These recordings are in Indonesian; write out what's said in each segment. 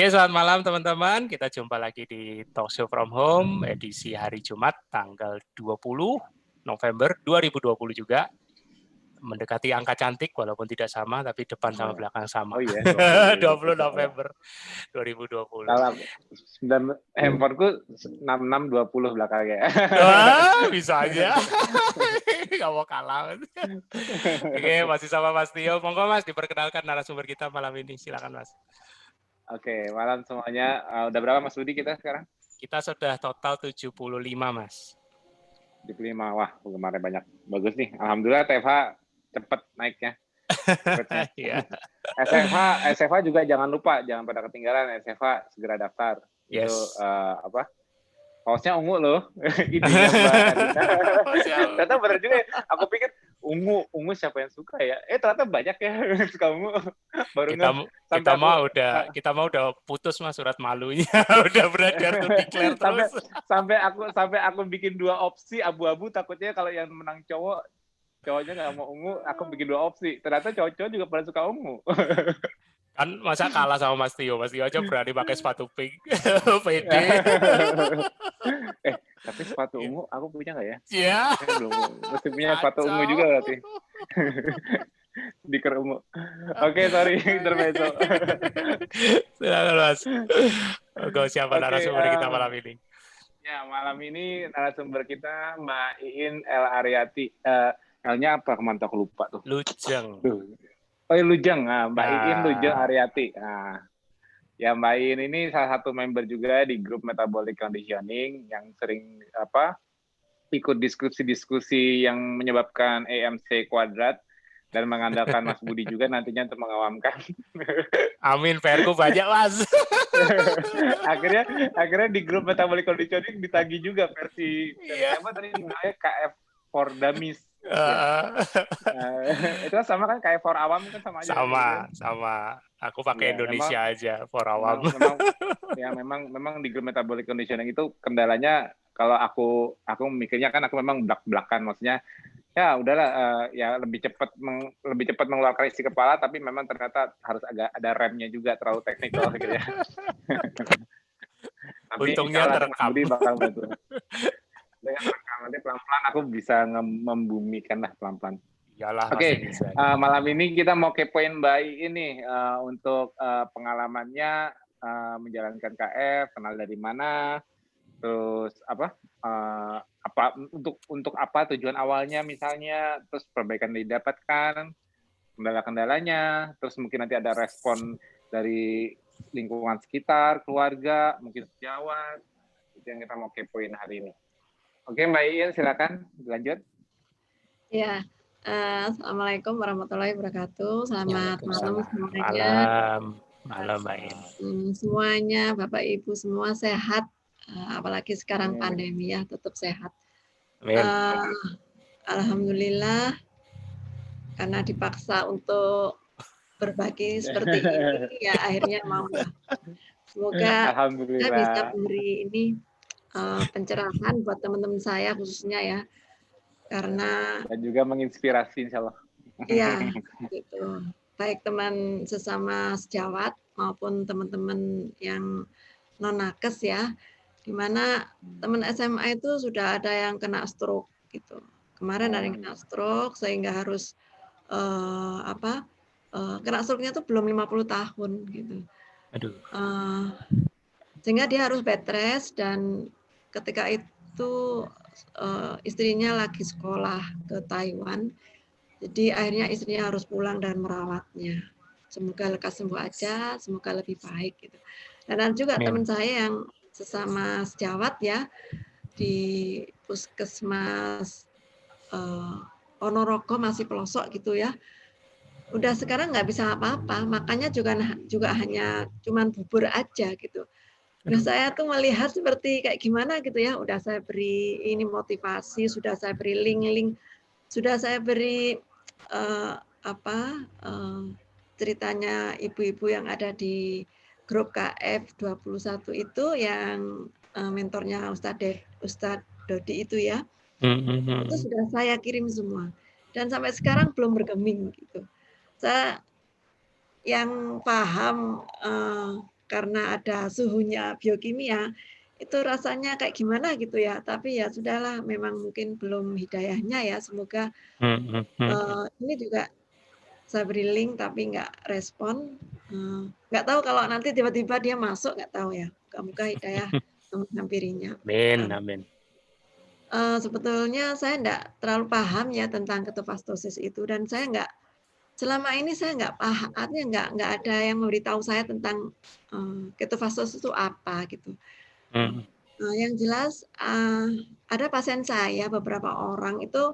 Oke, selamat malam teman-teman. Kita jumpa lagi di Talk Show From Home edisi hari Jumat tanggal 20 November 2020 juga. Mendekati angka cantik walaupun tidak sama tapi depan sama belakang sama. Oh iya, 20 November 2020. Salah. Handphoneku 6620 belakangnya. Wah, bisa aja. Gak mau kalah. Oke, masih sama Mas Tio. Monggo Mas, diperkenalkan narasumber kita malam ini. Silakan Mas. Oke, malam semuanya. Udah berapa Mas Budi kita sekarang? Kita sudah total 75 Mas. 75, wah kemarin banyak. Bagus nih, Alhamdulillah TFH cepet naiknya. Iya. SFH juga jangan lupa, jangan pada ketinggalan. SFH segera daftar. Yes. Itu kaosnya ungu loh. Idenya Mbak Adina. Ternyata bener juga ya. Aku pikir ungu siapa yang suka ya? Ternyata banyak ya yang suka ungu. Baru kita mau udah putus Mas surat malunya. Udah beredar tuh declare terus. Sampai aku bikin 2 opsi abu-abu, takutnya kalau yang menang cowoknya nggak mau ungu, aku bikin 2 opsi. Ternyata cowok-cowok juga pada suka ungu. Kan masa kalah sama Mas Tio aja berani pakai sepatu pink. PD. Tapi sepatu ungu aku punya nggak ya? Iya. Belum. Mesti punya sepatu ungu juga berarti. Stiker ungu. Oke, sorry, intermezzo. Silakan Mas. Siapa narasumber kita malam ini? Ya, malam ini narasumber kita Mbak Iin El Aryati. L-nya apa? Kemana aku lupa tuh. Lujeng. Oh ya, Lujeng. Mbak Iin Lujeng Aryati. Ya, Mbak Iin ini salah satu member juga di grup Metabolic Conditioning yang sering ikut diskusi-diskusi yang menyebabkan AMC kuadrat dan mengandalkan Mas Budi juga nantinya untuk mengawamkan. Amin, PR-ku banyak Mas. akhirnya di grup Metabolic Conditioning ditagih juga versi apa tadi namanya KF for Dummies. Itu sama kan KF for Awam kan sama aja. Sama. Aku pakai Indonesia aja for Awam. Memang di grup Metabolic Conditioning itu kendalanya kalau aku mikirnya kan aku memang belak-belakan, maksudnya ya udahlah ya lebih cepat mengeluarkan isi kepala, tapi memang ternyata harus agak ada remnya juga, terlalu teknikal gitu ya. Tapi untungnya terekam. Budi bakal bantu. Dengan rekam nanti pelan-pelan aku bisa membumikan lah pelan-pelan. Oke, malam ini kita mau kepoin Mbak ini untuk pengalamannya menjalankan KF, kenal dari mana, terus apa untuk apa tujuan awalnya misalnya, terus perbaikan yang didapatkan, kendala-kendalanya, terus mungkin nanti ada respon dari lingkungan sekitar, keluarga, mungkin sejawat, itu yang kita mau kepoin hari ini. Oke, Mbak Iin, silakan lanjut. Ya, Assalamualaikum warahmatullahi wabarakatuh. Selamat malam semuanya. Malam Mbak Iin. Semuanya, Bapak Ibu semua sehat. Apalagi sekarang pandemi ya, tetap sehat. Alhamdulillah, karena dipaksa untuk berbagi seperti ini, ya akhirnya mau. Semoga kita bisa beri ini pencerahan buat teman-teman saya khususnya ya, karena dan juga menginspirasi insya Allah. Iya, gitu. Baik teman sesama sejawat maupun teman-teman yang non-nakes ya, di mana teman SMA itu sudah ada yang kena stroke gitu. Kemarin ada yang kena stroke sehingga harus kena stroke-nya itu belum 50 tahun gitu. Aduh. Sehingga dia harus bed rest, dan ketika itu istrinya lagi sekolah ke Taiwan. Jadi akhirnya istrinya harus pulang dan merawatnya. Semoga lekas sembuh aja, semoga lebih baik gitu. Dan ada juga teman saya yang sesama sejawat ya di puskesmas Ponorogo, masih pelosok gitu ya. Udah sekarang nggak bisa apa-apa, makanya juga hanya cuman bubur aja gitu. Nah, saya tuh melihat seperti kayak gimana gitu ya. Udah saya beri ini motivasi, sudah saya beri link-link, sudah saya beri ceritanya ibu-ibu yang ada di grup KF 21 itu yang mentornya Ustadz Dodi itu ya. Itu sudah saya kirim semua. Dan sampai sekarang belum bergeming gitu. Saya yang paham karena ada suhunya biokimia, itu rasanya kayak gimana gitu ya. Tapi ya sudahlah, memang mungkin belum hidayahnya ya. Semoga ini juga saya beri link tapi nggak respon. Nggak tahu kalau nanti tiba-tiba dia masuk, nggak tahu ya. Muka-muka hidayah menghampirinya. Amin, amin. Sebetulnya saya nggak terlalu paham ya tentang ketofastosis itu, dan saya nggak selama ini saya nggak paham, artinya nggak ada yang memberitahu saya tentang ketofastosis itu apa gitu. Yang jelas ada pasien saya, beberapa orang itu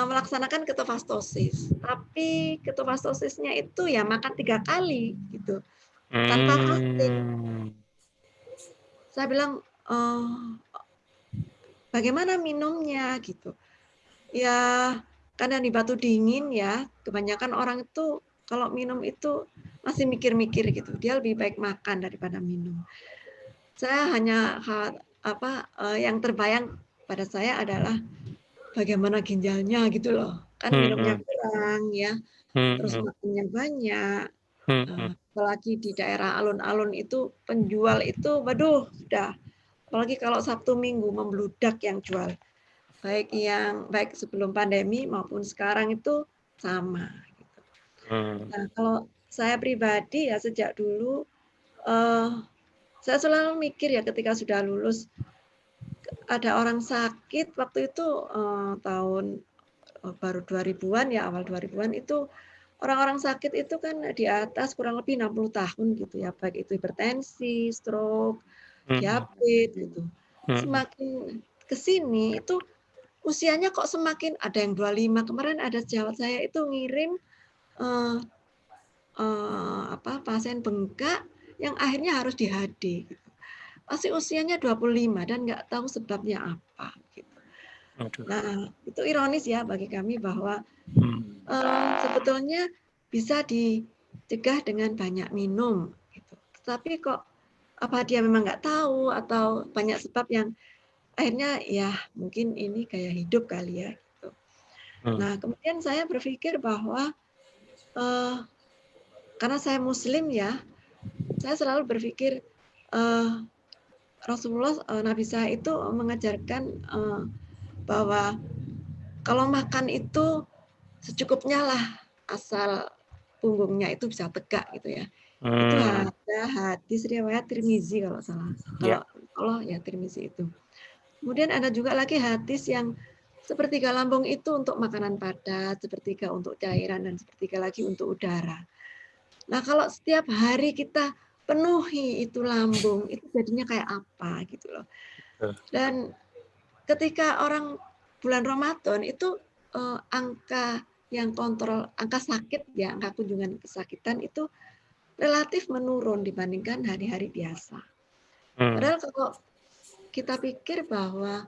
melaksanakan ketofastosis, tapi ketofastosisnya itu ya makan 3 kali gitu, tanpa fasting. Saya bilang, bagaimana minumnya gitu. Ya karena di Batu Dingin ya, kebanyakan orang itu kalau minum itu masih mikir-mikir gitu, dia lebih baik makan daripada minum. Saya hanya yang terbayang pada saya adalah bagaimana ginjalnya gitu loh, kan minumnya kurang ya, terus makannya banyak, apalagi di daerah alun-alun itu penjual itu, waduh sudah, apalagi kalau Sabtu Minggu membludak yang jual. Baik sebelum pandemi maupun sekarang itu sama. Gitu. Nah, kalau saya pribadi ya sejak dulu, saya selalu mikir ya ketika sudah lulus, ada orang sakit waktu itu tahun baru 2000-an ya, awal 2000-an itu orang-orang sakit itu kan di atas kurang lebih 60 tahun gitu ya, baik itu hipertensi, stroke, diabetes gitu. Semakin ke sini itu usianya kok semakin, ada yang 25, kemarin ada sejawat saya itu ngirim pasien bengkak yang akhirnya harus di HD gitu. Masih usianya 25 dan nggak tahu sebabnya apa gitu. Nah, itu ironis ya bagi kami bahwa sebetulnya bisa dicegah dengan banyak minum gitu. Tapi kok apa dia memang nggak tahu atau banyak sebab yang akhirnya ya mungkin ini gaya hidup kali ya gitu. Nah, kemudian saya berpikir bahwa karena saya Muslim ya, saya selalu berpikir Rasulullah Nabi saya itu mengajarkan bahwa kalau makan itu secukupnya lah, asal punggungnya itu bisa tegak gitu ya. Itu ada hadis riwayat Tirmizi kalau salah. Kalau ya Tirmizi itu. Kemudian ada juga lagi hadis yang sepertiga lambung itu untuk makanan padat, sepertiga untuk cairan, dan sepertiga lagi untuk udara. Nah, kalau setiap hari kita penuhi itu lambung, itu jadinya kayak apa gitu loh. Dan ketika orang bulan Ramadan itu angka yang kontrol, angka sakit ya, angka kunjungan kesakitan itu relatif menurun dibandingkan hari-hari biasa. Padahal kalau kita pikir bahwa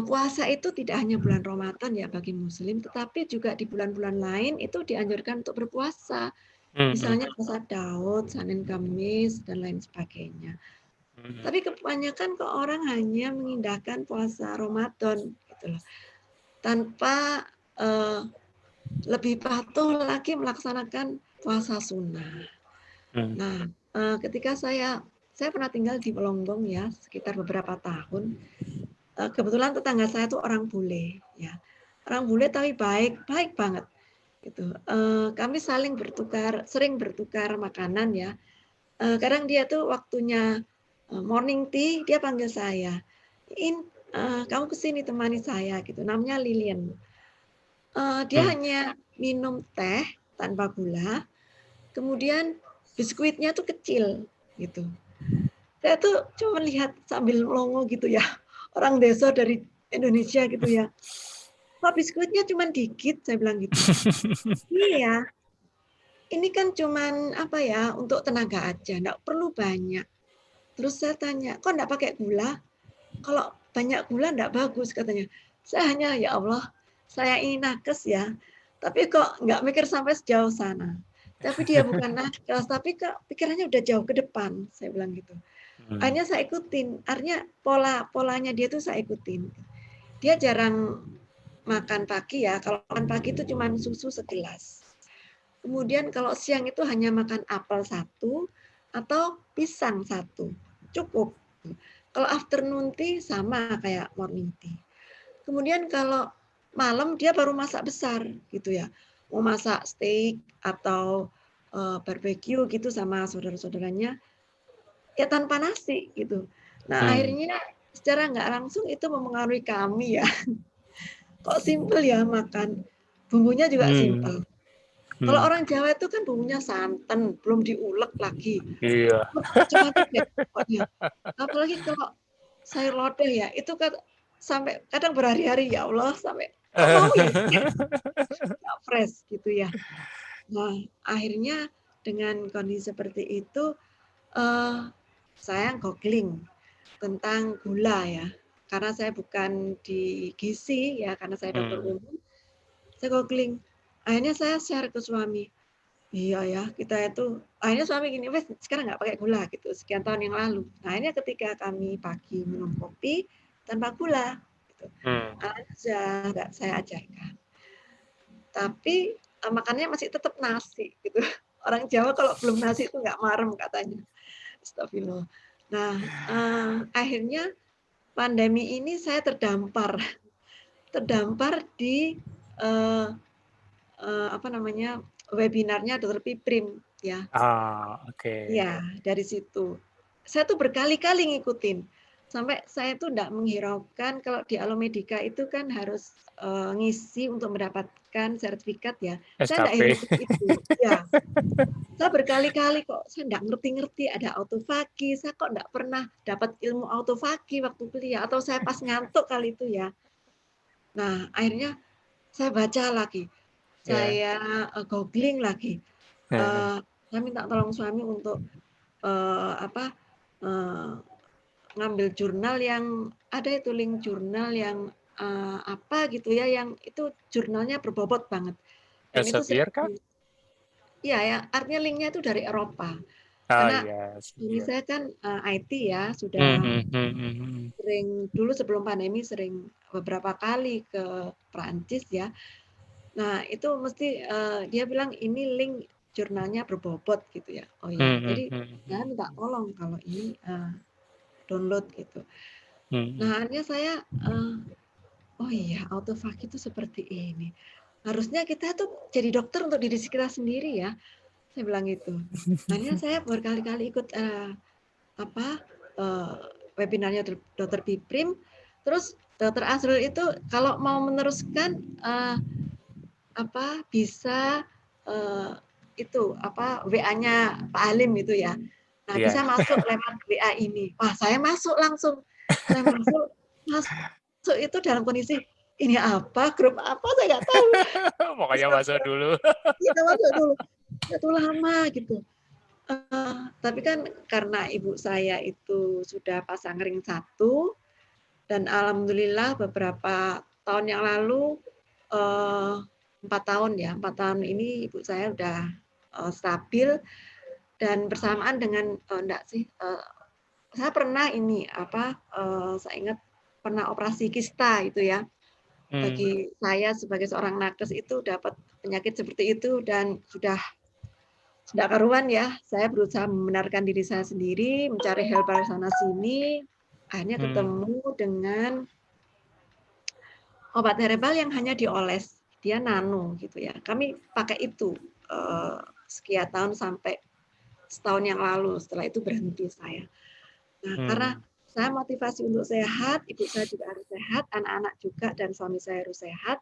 puasa itu tidak hanya bulan Ramadan ya bagi Muslim, tetapi juga di bulan-bulan lain itu dianjurkan untuk berpuasa. Misalnya puasa Daud, Senin, Kamis, dan lain sebagainya. Tapi kebanyakan orang hanya mengindahkan puasa Ramadan gitu loh, tanpa lebih patuh lagi melaksanakan puasa sunnah. Nah, ketika saya pernah tinggal di Pelonggong ya, sekitar beberapa tahun. Kebetulan tetangga saya itu orang bule ya. Orang bule tapi baik banget gitu. Kami sering bertukar makanan ya. Kadang dia tuh waktunya morning tea, dia panggil saya, kamu kesini temani saya gitu. Namanya Lilian. Dia hanya minum teh tanpa gula, kemudian biskuitnya tuh kecil gitu. Saya tuh cuma lihat sambil melongo gitu ya, orang desa dari Indonesia gitu ya. Kok biskuitnya cuma dikit, saya bilang gitu. Iya, ini kan cuman untuk tenaga aja, enggak perlu banyak. Terus saya tanya, kok enggak pakai gula? Kalau banyak gula enggak bagus katanya. Saya hanya, ya Allah, saya ini nakes ya, tapi kok enggak mikir sampai sejauh sana. Tapi dia bukan nakes, tapi pikirannya udah jauh ke depan, saya bilang gitu. Akhirnya saya ikutin, artinya polanya dia tuh saya ikutin. Dia jarang makan pagi ya, kalau makan pagi itu cuma susu segelas. Kemudian kalau siang itu hanya makan apel 1, atau pisang 1, cukup. Kalau afternoon tea sama kayak morning tea. Kemudian kalau malam dia baru masak besar gitu ya. Mau masak steak atau barbecue gitu sama saudara-saudaranya, ya tanpa nasi gitu. Nah akhirnya secara nggak langsung itu mempengaruhi kami ya. Kok simpel ya makan, bumbunya juga simpel. Kalau orang Jawa itu kan bumbunya santan, belum diulek lagi. Iya. Macam-macam deh pokoknya. Apalagi kalau sayur lodeh ya, itu kan sampai kadang berhari-hari ya Allah sampai kok mau ya nggak fresh gitu ya. Nah akhirnya dengan kondisi seperti itu saya googling tentang gula ya. Karena saya bukan di gizi ya, karena saya dokter umum, saya googling. Akhirnya saya share ke suami. Iya ya, kita itu akhirnya suami gini, wes sekarang nggak pakai gula gitu, sekian tahun yang lalu. Nah akhirnya ketika kami pagi minum kopi tanpa gula, gitu. Aja nggak saya ajarkan. Tapi makannya masih tetap nasi gitu. Orang Jawa kalau belum nasi itu nggak marem katanya. Astagfirullah. Nah akhirnya pandemi ini saya terdampar di apa namanya webinarnya Dr. Piprim ya. Oke. Iya, dari situ. Saya tuh berkali-kali ngikutin. Sampai saya tuh enggak menghiraukan kalau di Alomedica itu kan harus ngisi untuk mendapatkan sertifikat ya. Saya enggak SKP. hiraukan itu. Ya. Saya berkali-kali kok saya enggak ngerti-ngerti ada autofagi. Saya kok enggak pernah dapat ilmu autofagi waktu kuliah atau saya pas ngantuk kali itu ya. Nah, akhirnya saya baca lagi. Saya googling lagi. Saya minta tolong suami untuk ngambil jurnal yang ada itu link jurnal yang apa gitu ya, yang itu jurnalnya berbobot banget. Dan itu saya, Elsevier kah? iya ya, artinya linknya itu dari Eropa. Karena ini saya kan IT ya, sudah sering dulu sebelum pandemi sering beberapa kali ke Prancis ya. Nah itu mesti dia bilang ini link jurnalnya berbobot gitu ya. Oh ya, jadi saya minta tolong kalau ini download gitu. Nah akhirnya saya oh iya autofagi itu seperti ini. Harusnya kita tuh jadi dokter untuk diri kita sendiri ya. Saya bilang gitu. Akhirnya saya berkali-kali ikut webinarnya Dr. Piprim. Terus Dr. Azrul itu kalau mau meneruskan bisa itu WA-nya Pak Halim itu ya. Nah, bisa masuk lewat WA ini. Wah, saya masuk langsung. Saya masuk itu dalam kondisi ini apa, grup apa saya nggak tahu. Pokoknya masuk dulu. Kita masuk dulu. Itu lama gitu. Tapi kan karena ibu saya itu sudah pasang ring 1 dan alhamdulillah beberapa tahun yang lalu 4 tahun ya, 4 tahun ini ibu saya udah stabil dan bersamaan dengan saya pernah ini saya ingat pernah operasi kista itu ya. Bagi saya sebagai seorang nakes itu dapat penyakit seperti itu dan sudah tidak karuan ya. Saya berusaha membenarkan diri saya sendiri, mencari herbal sana sini, akhirnya ketemu dengan obat herbal yang hanya dioles, dia nano gitu ya. Kami pakai itu sekian tahun sampai setahun yang lalu. Setelah itu berhenti saya. Nah, karena saya motivasi untuk sehat, ibu saya juga harus sehat, anak-anak juga dan suami saya harus sehat.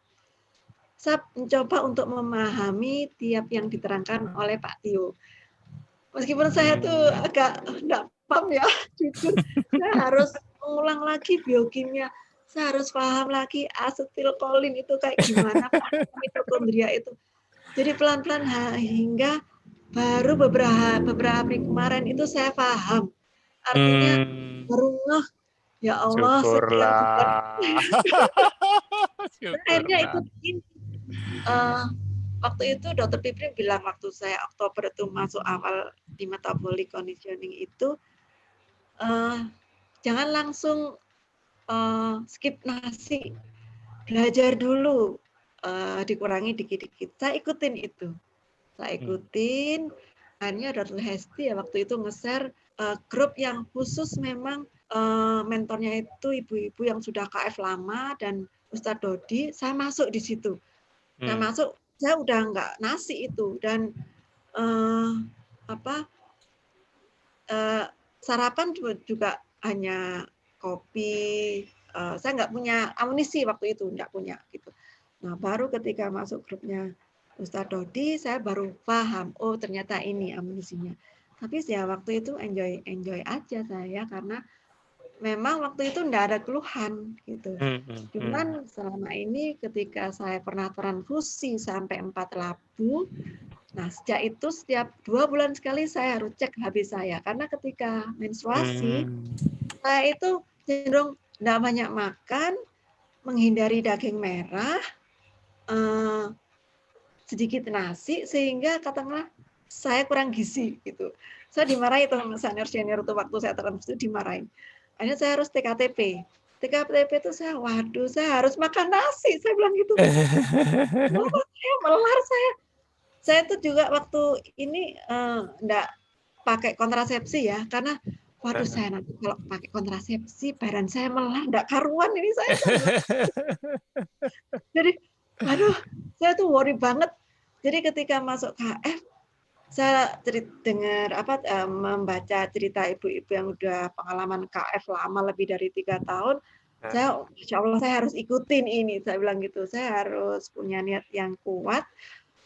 Saya mencoba untuk memahami tiap yang diterangkan oleh Pak Tio. Meskipun saya tuh agak enggak paham ya, jujur. Saya harus mengulang lagi biokimia. Saya harus paham lagi asetilkolin itu kayak gimana, mitokondria itu. Jadi pelan-pelan hingga baru beberapa hari kemarin itu saya paham. Artinya baru ngeh, ya Allah, sekian bulan. Akhirnya ikut ini. Waktu itu Dr. Piprim bilang waktu saya Oktober itu masuk awal di metabolic conditioning itu, jangan langsung skip nasi, belajar dulu, dikurangi dikit-dikit. Saya ikutin itu. Saya ikutin, akhirnya Dr. Hesti ya waktu itu nge-share grup yang khusus memang mentornya itu ibu-ibu yang sudah KF lama dan Ustadz Dodi, saya masuk di situ. Saya masuk, saya udah nggak nasi itu dan sarapan juga hanya kopi. Saya nggak punya amunisi waktu itu, nggak punya gitu. Nah baru ketika masuk grupnya Ustadz Dodi, saya baru paham, oh ternyata ini amunisinya. Tapi ya waktu itu enjoy aja saya karena memang waktu itu enggak ada keluhan gitu. Cuman selama ini ketika saya pernah transfusi sampai 4 labu, nah sejak itu setiap 2 bulan sekali saya harus cek HB saya karena ketika menstruasi saya itu cenderung enggak banyak makan, menghindari daging merah, sedikit nasi sehingga katakanlah saya kurang gizi gitu. Saya dimarahin tuh sama senior tuh waktu saya transfusi dimarahin. Akhirnya saya harus TKTP. TKTP itu saya, waduh, saya harus makan nasi. Saya bilang gitu. Saya melar saya. Saya tuh juga waktu ini enggak pakai kontrasepsi ya, karena waduh saya nanti kalau pakai kontrasepsi badan saya melar, enggak karuan ini saya. Jadi, aduh, saya tuh worry banget. Jadi ketika masuk KF, saya dengar membaca cerita ibu-ibu yang udah pengalaman KF lama lebih dari 3 tahun, saya insya Allah saya harus ikutin ini, saya bilang gitu. Saya harus punya niat yang kuat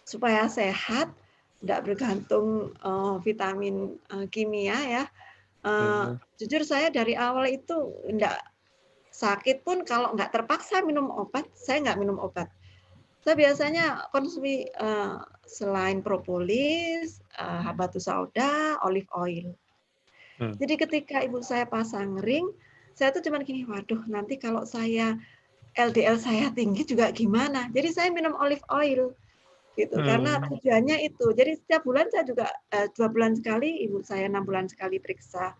supaya sehat, enggak bergantung vitamin kimia ya. Jujur saya dari awal itu enggak sakit pun kalau enggak terpaksa minum obat, saya enggak minum obat. Saya biasanya konsumsi selain propolis, habatus sauda, olive oil. Jadi ketika ibu saya pasang ring, saya tuh cuman gini, waduh nanti kalau saya LDL saya tinggi juga gimana? Jadi saya minum olive oil gitu karena tujuannya itu. Jadi setiap bulan saya juga 2 bulan sekali, ibu saya 6 bulan sekali periksa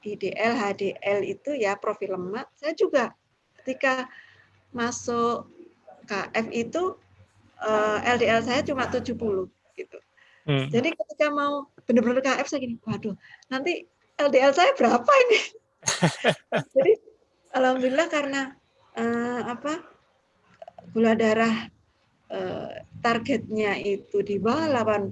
IDL, HDL itu ya profil lemak. Saya juga ketika masuk KF itu LDL saya cuma 70 gitu. Jadi ketika mau benar-benar KF saya gini, waduh, nanti LDL saya berapa ini? Jadi alhamdulillah karena gula darah targetnya itu di bawah 80,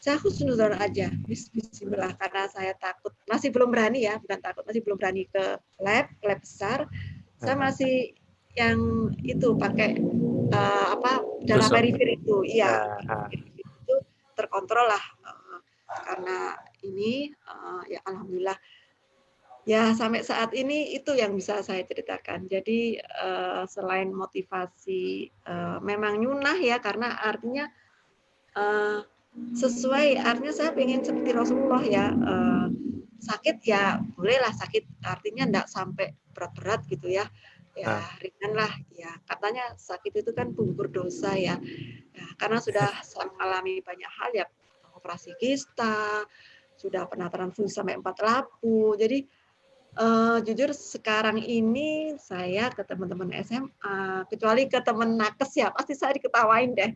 saya husnuzon aja, bismillah karena saya takut, masih belum berani ya, bukan takut, masih belum berani ke lab besar. Saya masih yang itu pakai darah periferi itu, iya, itu terkontrol lah karena ini ya alhamdulillah ya sampai saat ini itu yang bisa saya ceritakan. Jadi selain motivasi memang nyunah ya karena artinya sesuai artinya saya pengen seperti Rasulullah ya sakit ya bolehlah sakit artinya enggak sampai berat-berat gitu ya. Ya ringan lah ya katanya sakit itu kan punggur dosa ya, karena sudah mengalami banyak hal ya operasi kista, sudah pernah transfusi sampai 4 labu. Jadi jujur sekarang ini saya ke teman-teman SMA kecuali ke teman nakes ya pasti saya diketawain deh.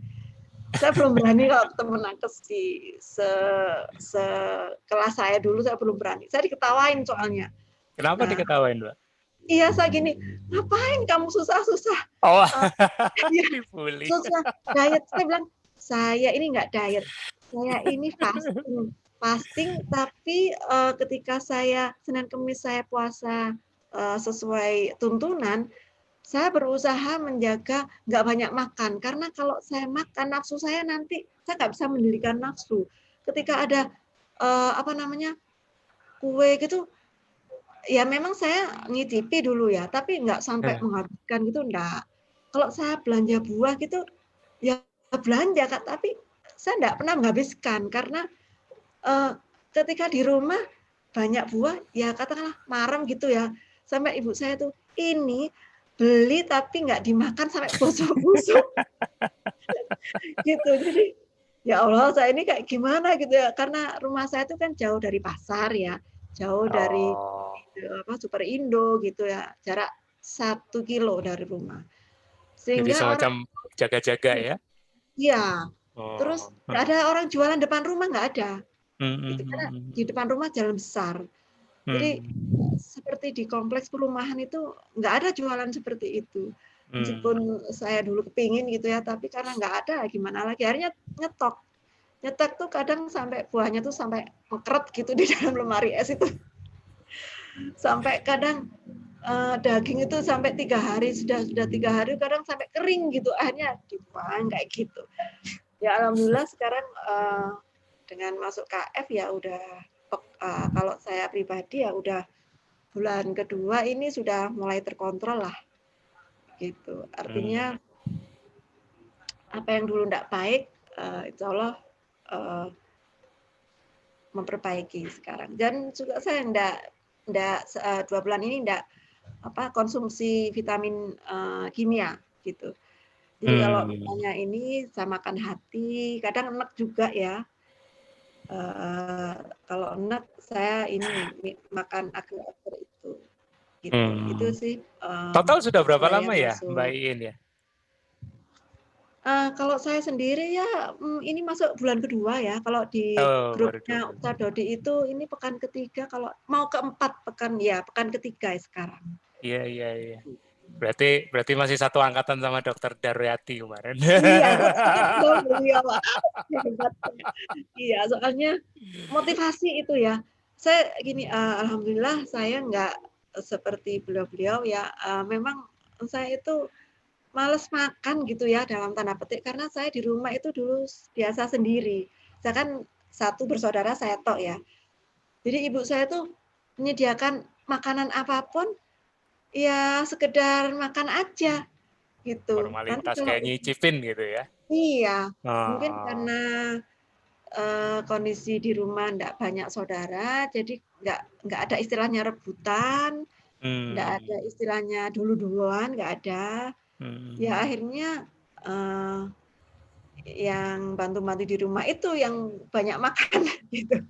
Saya belum berani kalau teman nakes di sekelas saya dulu saya belum berani. Saya diketawain soalnya. Kenapa diketawain, Mbak? Iya, saya gini, ngapain kamu susah-susah? Oh, dibully. Susah diet. Saya bilang, saya ini enggak diet. Saya ini fasting. Fasting, tapi ketika saya Senin Kamis saya puasa sesuai tuntunan, saya berusaha menjaga enggak banyak makan. Karena kalau saya makan, nafsu saya nanti, saya enggak bisa mendirikan nafsu. Ketika ada kue gitu, ya memang saya ngicipi dulu ya, tapi enggak sampai menghabiskan gitu, enggak. Kalau saya belanja buah gitu, ya belanja, Kak, tapi saya enggak pernah menghabiskan karena ketika di rumah banyak buah, ya katakanlah marem gitu ya, sampai ibu saya tuh, ini beli tapi enggak dimakan sampai busuk-busuk. Gitu, jadi ya Allah saya ini kayak gimana gitu ya, karena rumah saya itu kan jauh dari pasar ya, jauh dari Super Indo gitu ya, jarak 1 kilo dari rumah. Jadi Sehingga semacam jaga-jaga ya? Iya, Terus Oh. nggak ada orang jualan depan rumah, nggak ada. Itu karena Hmm. di depan rumah jalan besar. Jadi seperti di kompleks perumahan itu nggak ada jualan seperti itu. Meskipun saya dulu kepingin gitu ya, tapi karena nggak ada, gimana lagi. Akhirnya nyetok. Nyetok tuh kadang sampai buahnya tuh sampai mengkeret gitu di dalam lemari es itu. Sampai kadang daging itu sampai 3 hari, sudah 3 hari kadang sampai kering gitu. Akhirnya dibuang kayak gitu. Ya alhamdulillah sekarang dengan masuk KF ya udah kalau saya pribadi ya udah bulan kedua ini sudah mulai terkontrol lah gitu. Artinya apa yang dulu tidak baik insya Allah memperbaiki sekarang. Dan juga saya enggak 2 bulan ini enggak konsumsi vitamin kimia gitu. Jadi kalau misalnya ini saya makan hati, kadang enak juga ya. Kalau enak saya ini makan agar-agar itu. Gitu. Itu sih. Total sudah berapa saya lama ya, masuk. Mbak Iin ya? Kalau saya sendiri ya ini masuk bulan kedua ya. Kalau di grupnya Ustadz Dodi itu ini pekan ketiga, kalau mau keempat pekan ketiga sekarang. Iya. Berarti masih satu angkatan sama Dokter Daryati kemarin. Iya, beliau. Iya, soalnya motivasi itu ya. Saya gini, alhamdulillah saya nggak seperti beliau-beliau ya. Memang saya itu males makan gitu ya dalam tanda petik karena saya di rumah itu dulu biasa sendiri. Saya kan satu bersaudara saya tok ya. Jadi ibu saya tuh menyediakan makanan apapun ya sekedar makan aja gitu. Formalitas kayak nyicipin gitu ya. Iya. Mungkin karena kondisi di rumah enggak banyak saudara, jadi enggak ada istilahnya rebutan, enggak ada istilahnya dulu-duluan, enggak ada. Ya akhirnya yang bantu-bantu di rumah itu yang banyak makan gitu.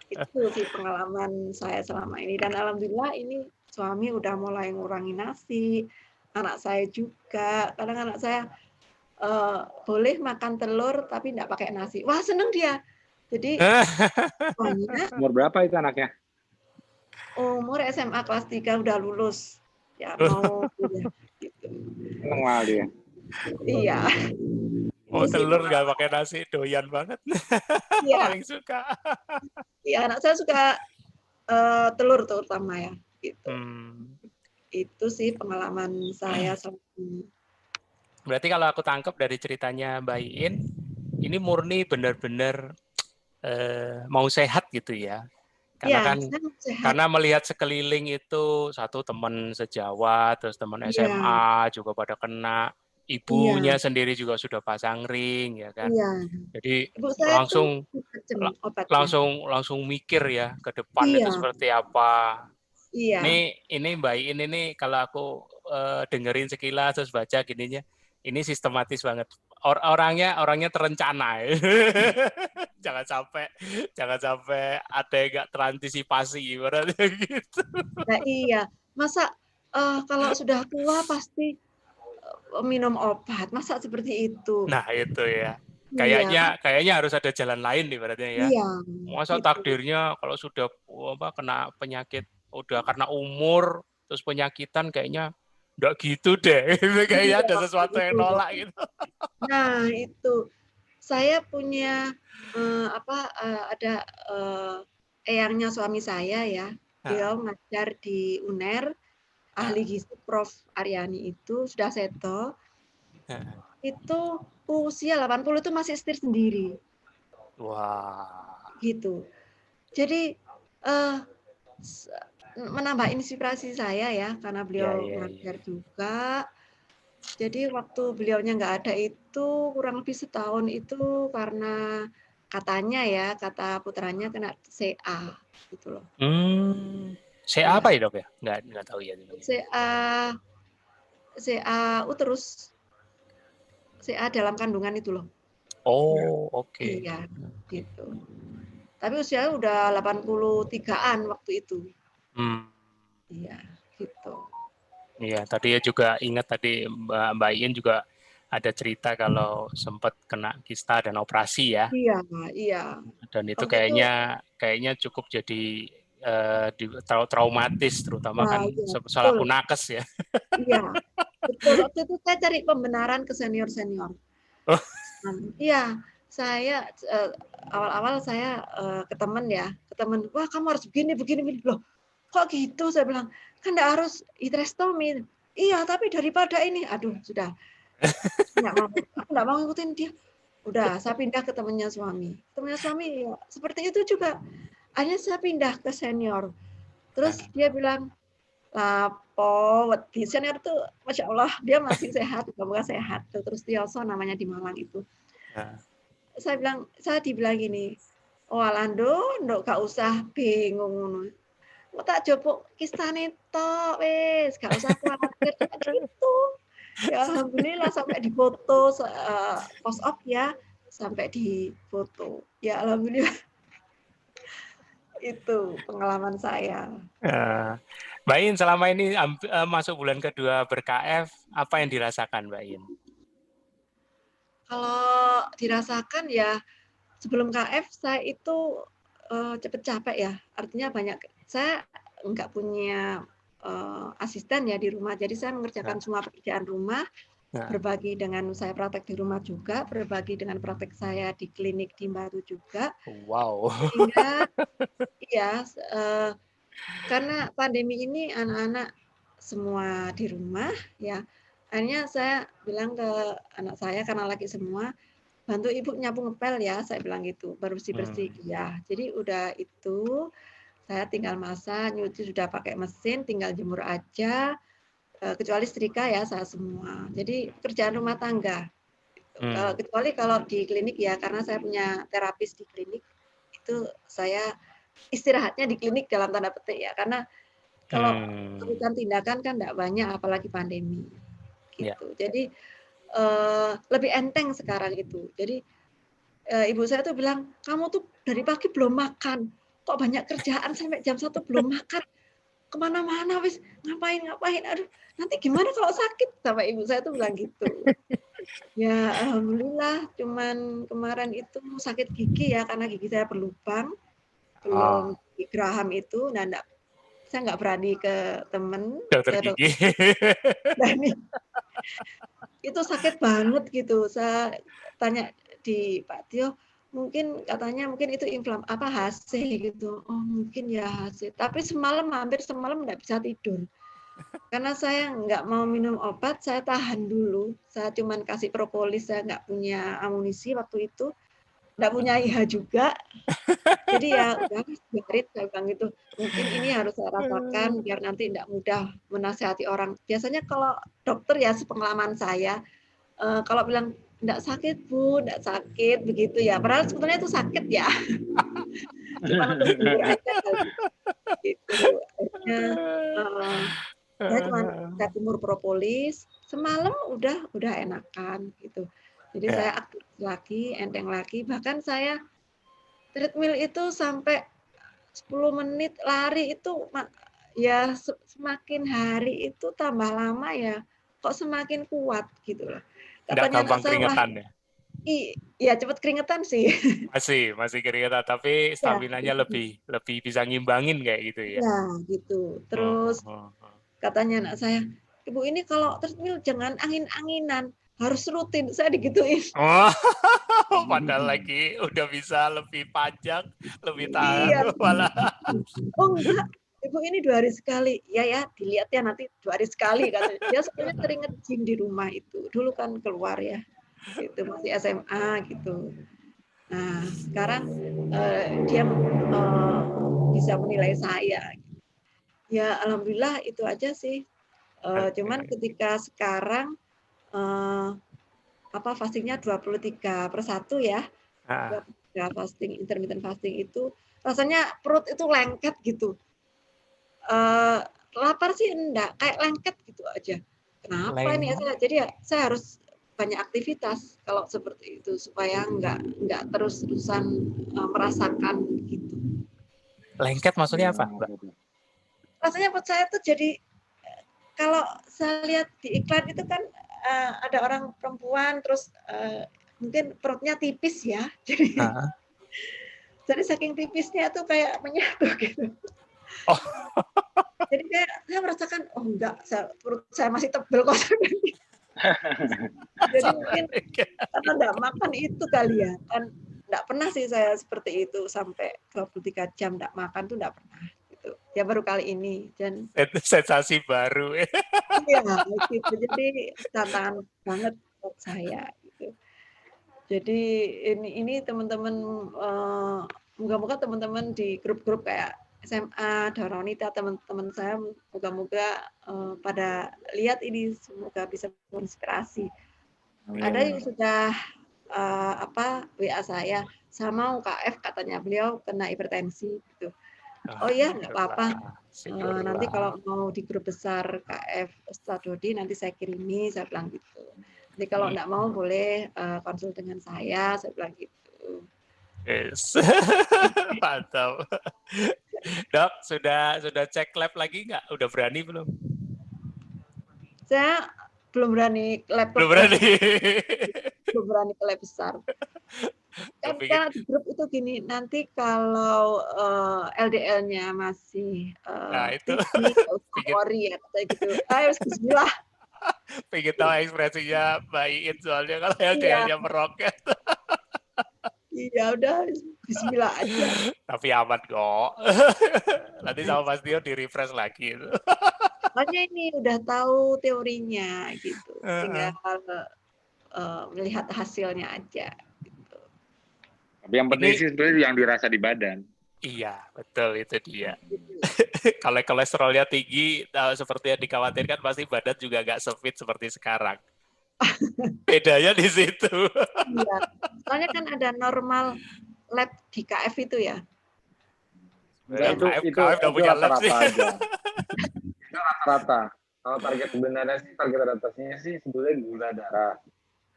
Itu sih pengalaman saya selama ini dan alhamdulillah ini suami udah mulai ngurangi nasi, anak saya juga. Kadang anak saya boleh makan telur tapi enggak pakai nasi. Wah, seneng dia. Jadi banyak. Umur berapa itu anaknya? Umur SMA kelas 3 udah lulus. Ya mau kuliah gitu. Seneng malah dia. Iya. Telur nggak pakai nasi, doyan banget. Iya. Paling suka. Iya, anak saya suka telur terutama ya. Gitu. Itu sih pengalaman saya selama ini. Berarti kalau aku tangkap dari ceritanya Mbak Iin, ini murni benar-benar mau sehat gitu ya. Karena kan karena melihat sekeliling itu satu teman sejawat, terus teman SMA juga pada kena, ibunya sendiri juga sudah pasang ring ya kan. Jadi langsung mikir ya ke depan itu seperti apa. Ini Mbak Iin ini kalau aku dengerin sekilas terus baca gininya, ini sistematis banget. Orangnya terencana. jangan sampai ada yang nggak terantisipasi ibaratnya gitu. Nah, iya, masa kalau sudah tua pasti minum obat, masa seperti itu? Nah itu ya. Kayaknya harus ada jalan lain ibaratnya ya. Iya. Masa takdirnya kalau sudah kena penyakit udah karena umur terus penyakitan kayaknya enggak gitu deh. Kayaknya ada sesuatu yang nolak gitu. Nah, itu. Saya punya ada eyangnya suami saya ya. Beliau ngajar di UNER, ahli gizi Prof. Aryani itu sudah seto. Itu usia 80 itu masih setir sendiri. Wah. Gitu. Jadi menambah inspirasi saya ya karena beliau ngajar juga. Jadi waktu beliaunya nggak ada itu kurang lebih setahun itu karena katanya ya, kata putranya kena CA gitu loh. CA apa ya dok ya? Nggak tahu ya. CA uterus. CA dalam kandungan itu loh. Oh, oke. Iya, gitu. Tapi usianya udah 83-an waktu itu. Iya, gitu. Iya, tadi ya juga ingat tadi Mbak Iin juga ada cerita kalau sempat kena kista dan operasi ya. Iya, iya. Dan itu Waktu itu, kayaknya cukup jadi traumatis, terutama nah, kan iya, soal betul. aku nakes ya. Iya, betul. Waktu itu saya cari pembenaran ke senior-senior. Oh. Iya, saya awal-awal saya ke teman ya, ke teman, wah kamu harus begini, begini, begini. Loh, kok gitu? Saya bilang, kan nggak harus hysterectomy. Iya, tapi daripada ini, aduh sudah, aku nggak mau ngikutin dia. Udah, saya pindah ke temannya suami. Temannya suami ya, seperti itu juga. Akhirnya saya pindah ke senior. Terus dia bilang, lapo, wedi senior tuh, masya Allah, dia masih sehat, semoga sehat. Terus Tioso namanya di Malang itu. Saya dibilang gini, oh Alando, ndok gak usah bingung. Mau tak jopok kistane tok wis, gak usah khawatir gitu. Ya alhamdulillah sampai difoto post op ya, sampai difoto. Ya alhamdulillah. Itu pengalaman saya. Mbak In, selama ini masuk bulan kedua ber-KF, apa yang dirasakan Mbak In? Kalau dirasakan ya, sebelum KF saya itu cepet capek ya. Artinya saya nggak punya asisten ya di rumah. Jadi saya mengerjakan semua pekerjaan rumah, berbagi dengan saya praktek di rumah juga, berbagi dengan praktek saya di klinik di Batu juga. Wow. Sehingga ya karena pandemi ini anak-anak semua di rumah ya. Akhirnya saya bilang ke anak saya karena lagi semua, bantu ibu nyapu ngepel ya, saya bilang gitu, bersih-bersih. Ya, jadi udah itu saya tinggal masak, nyuci sudah pakai mesin, tinggal jemur aja, kecuali setrika ya saya semua. Jadi kerjaan rumah tangga. Kecuali kalau di klinik ya, karena saya punya terapis di klinik, itu saya istirahatnya di klinik dalam tanda petik ya, karena kalau urusan tindakan kan enggak banyak, apalagi pandemi. Gitu. Jadi lebih enteng sekarang itu. Jadi ibu saya tuh bilang, kamu tuh dari pagi belum makan, kok banyak kerjaan sampai jam 1 belum makan, kemana-mana wis ngapain, aduh nanti gimana kalau sakit, sama ibu saya tuh bilang gitu. Ya alhamdulillah, cuman kemarin itu sakit gigi ya, karena gigi saya berlubang, belum di Graham itu, nah saya nggak berani ke temen, dokter gigi. Itu sakit banget gitu. Saya tanya di Pak Tio, katanya mungkin itu HC gitu. Oh mungkin ya HC. Tapi hampir semalam nggak bisa tidur. Karena saya nggak mau minum obat, saya tahan dulu. Saya cuman kasih propolis, saya nggak punya amunisi waktu itu. Nggak punya IH juga. Jadi ya udah biarin, saya bilang gitu. Mungkin ini harus saya rasakan biar nanti nggak mudah menasihati orang. Biasanya kalau dokter ya sepengalaman saya, kalau bilang enggak sakit Bu, enggak sakit begitu ya. Padahal sebetulnya itu sakit ya. Cuma untuk hibur aja gitu. Akhirnya saya cuma jemur propolis, semalam udah enakan gitu. Jadi saya aktif lagi, enteng lagi. Bahkan saya treadmill itu sampai 10 menit lari itu ya semakin hari itu tambah lama ya kok semakin kuat gitu loh. Katanya gampang keringetan ya? Iya cepet keringetan sih. Masih keringetan, tapi stamina-nya lebih bisa ngimbangin kayak gitu ya? Ya gitu. Terus katanya anak saya, Ibu ini kalau treadmill jangan angin-anginan, harus rutin. Saya digituin. Oh, padahal lagi udah bisa lebih panjang, lebih tahan. Iya. Oh enggak, Ibu ini 2 hari sekali. Ya, dilihat ya nanti 2 hari sekali katanya. Dia sebenarnya sering nge-gym di rumah itu. Dulu kan keluar ya. Itu masih SMA gitu. Nah, sekarang dia bisa menilai saya. Ya alhamdulillah itu aja sih. Cuman ketika sekarang fastingnya 23/1 ya. 23 fasting, intermittent fasting itu rasanya perut itu lengket gitu. Lapar sih enggak, kayak lengket gitu aja. Kenapa ini ya? Jadi ya saya harus banyak aktivitas kalau seperti itu supaya enggak terus-terusan merasakan gitu. Lengket maksudnya apa, Mbak? Rasanya perut saya tuh jadi kalau saya lihat di iklan itu kan ada orang perempuan terus mungkin perutnya tipis ya. Jadi jadi saking tipisnya tuh kayak menyatu gitu. Oh. Jadi kayak saya merasakan, oh enggak, perut saya masih tebel kok. Jadi mungkin karena enggak makan itu kali ya. Kan enggak pernah sih saya seperti itu sampai 23 jam enggak makan tuh enggak pernah gitu. Ya baru kali ini dan sensasi baru. Iya, gitu. Jadi tantangan banget buat saya gitu. Jadi ini teman-teman moga-moga teman-teman di grup-grup kayak SMA, Daronita, teman-teman saya moga-moga pada lihat ini semoga bisa menginspirasi. Ada yang sudah WA saya mau KF katanya beliau kena hipertensi gitu. Oh iya nggak apa-apa. Nanti kalau mau di grup besar KF Ustadz Dodi nanti saya kirimi, saya bilang gitu. Jadi kalau nggak mau boleh konsul dengan saya bilang gitu. Yes. Mantap. Dok, sudah cek lab lagi nggak? Udah berani belum? Saya belum berani lab. Belum berani. Belum berani ke lab besar. Karena di grup itu gini, nanti kalau LDL-nya masih tinggi, worry ya kayak gitu. Ayo bismillah. Pengen tahu ekspresinya Mbak Iin soalnya kalau LDL-nya meroket. Iya udah bismillah aja. Tapi aman kok. Nanti sama Mas Tio di-refresh lagi. Makanya ini udah tahu teorinya gitu. Tinggal melihat hasilnya aja. Tapi yang penting sih sebenarnya yang dirasa di badan. Iya, betul itu dia. Kalau kolesterolnya tinggi, seperti yang dikhawatirkan, pasti badan juga nggak sefit seperti sekarang. Bedanya di situ. Iya, soalnya kan ada normal lab di KF itu ya. Itu rata-rata aja. Itu rata-rata. Kalau target sebenarnya sih, target atasnya sih sebetulnya gula darah.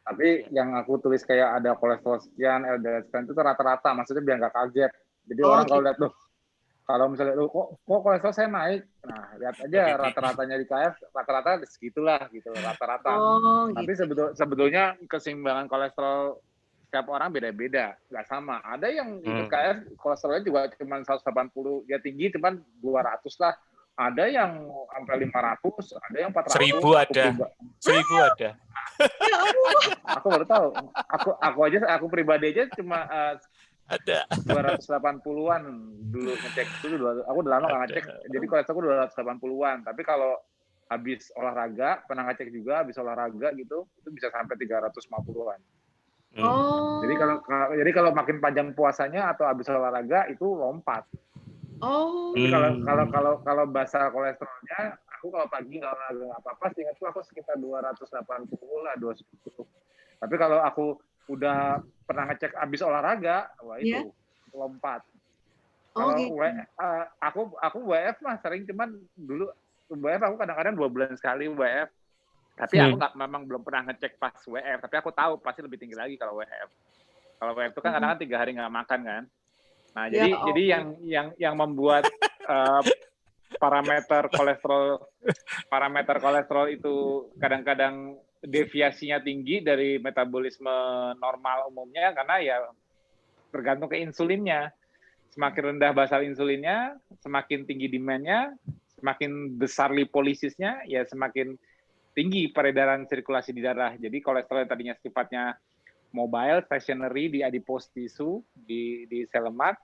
Tapi yang aku tulis kayak ada kolesterol sekian, LDL sekian itu rata-rata, maksudnya biar nggak kaget. Jadi orang kalau lihat kalau misalnya kok kolesterol saya naik, nah lihat aja rata-ratanya di KF, rata-rata segitulah gitu, rata-rata. Tapi sebetulnya keseimbangan kolesterol setiap orang beda-beda, nggak sama. Ada yang ikut KF kolesterolnya juga cuma 180, ya tinggi cuma 200 lah. Ada yang sampai 500, ada yang 400. 1000 ada. 1000 ada. Ya Allah. Aku baru tahu. Aku pribadi aja cuma ada 280-an dulu ngecek. Aku udah lama nggak ngecek. Jadi kolesterolku 280-an. Tapi kalau habis olahraga, pernah ngecek juga habis olahraga gitu, itu bisa sampai 350-an. Jadi kalau makin panjang puasanya atau habis olahraga itu lompat. Tapi kalau basal kolesterolnya, aku kalau pagi nggak olahraga nggak apa-apa, seingatku aku sekitar 280 lah, 210. Tapi kalau aku udah pernah ngecek habis olahraga, wah itu lompat. Kalau aku WF mah sering, cuman dulu WF aku kadang-kadang 2 bulan sekali WF. Tapi aku memang belum pernah ngecek pas WF, tapi aku tahu pasti lebih tinggi lagi kalau WF. Kalau WF itu kan kadang-kadang 3 hari nggak makan kan. Nah, jadi yang membuat parameter kolesterol itu kadang-kadang deviasinya tinggi dari metabolisme normal umumnya karena ya tergantung ke insulinnya. Semakin rendah basal insulinnya, semakin tinggi demand-nya, semakin besar lipolisisnya, ya semakin tinggi peredaran sirkulasi di darah. Jadi kolesterol yang tadinya sifatnya mobile, stationary di adipose tissue, di sel lemak,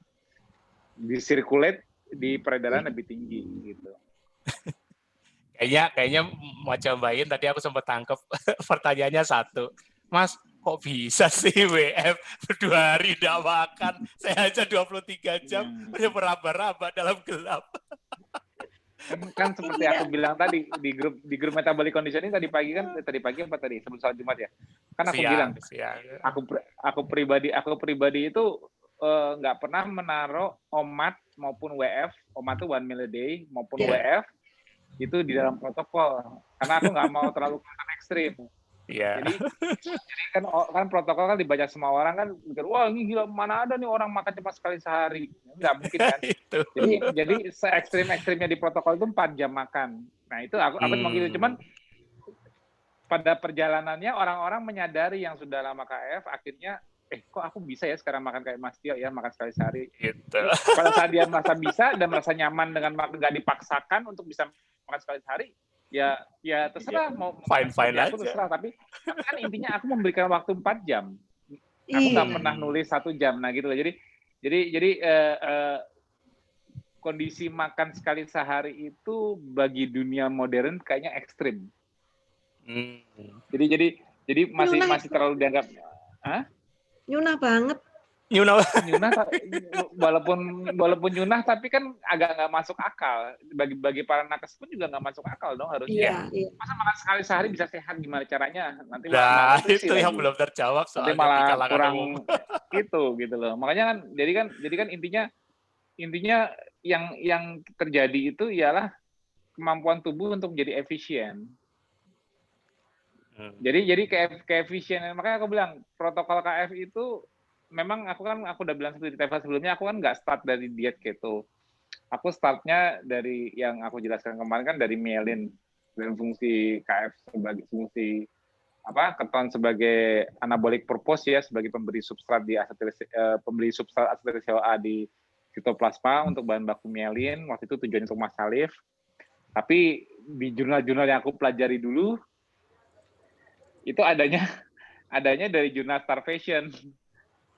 di circulate, di peredaran lebih tinggi gitu. Kayaknya macam Mbak Iin tadi aku sempat tangkep pertanyaannya satu. Mas, kok bisa sih WF 2 hari tidak makan? Saya aja 23 jam udah meraba-raba dalam gelap. Kan seperti aku bilang tadi di grup metabolic conditioning tadi pagi sebelum salat Jumat ya. Kan aku bilang aku pribadi itu nggak pernah menaruh OMAD maupun WF, OMAD itu 1 meal a day maupun WF itu di dalam protokol karena aku nggak mau terlalu ekstrim. Jadi kan protokol kan dibaca semua orang kan mikir, wah ini gila, mana ada nih orang makan cuma sekali sehari, nggak mungkin kan. jadi se-ekstrim-ekstrimnya di protokol itu 4 jam makan. Nah itu aku cuma gitu, cuman pada perjalanannya orang-orang menyadari yang sudah lama KF akhirnya kok aku bisa ya sekarang makan kayak Mas Tio ya, makan sekali sehari. Gitu. Pada saat dia merasa bisa dan merasa nyaman dengan nggak dipaksakan untuk bisa makan sekali sehari, ya terserah mau fine aja. Aja. Terserah, tapi kan intinya aku memberikan waktu 4 jam. Aku nggak pernah nulis 1 jam, nah gitu loh. Jadi kondisi makan sekali sehari itu bagi dunia modern kayaknya ekstrim. Jadi masih terlalu dianggap, nyunah banget. Nyunah walaupun nyunah tapi kan agak nggak masuk akal. Bagi para nakes pun juga nggak masuk akal dong harusnya. Iya. Masa makan sekali sehari bisa sehat, gimana caranya? Nanti itu yang belum terjawab soalnya. Nanti malah kurang itu gitu loh. Makanya kan jadi kan intinya yang terjadi itu ialah kemampuan tubuh untuk menjadi efisien. Jadi keefisienan, makanya aku bilang protokol KF itu memang aku udah bilang di TVL sebelumnya, aku kan nggak start dari diet keto. Aku startnya dari yang aku jelaskan kemarin kan dari myelin dan fungsi KF sebagai fungsi keton sebagai anabolic purpose ya, sebagai pemberi substrat asetil CoA di sitoplasma untuk bahan baku myelin. Waktu itu tujuannya untuk mast cell. Tapi di jurnal-jurnal yang aku pelajari dulu itu adanya dari jurnal starvation.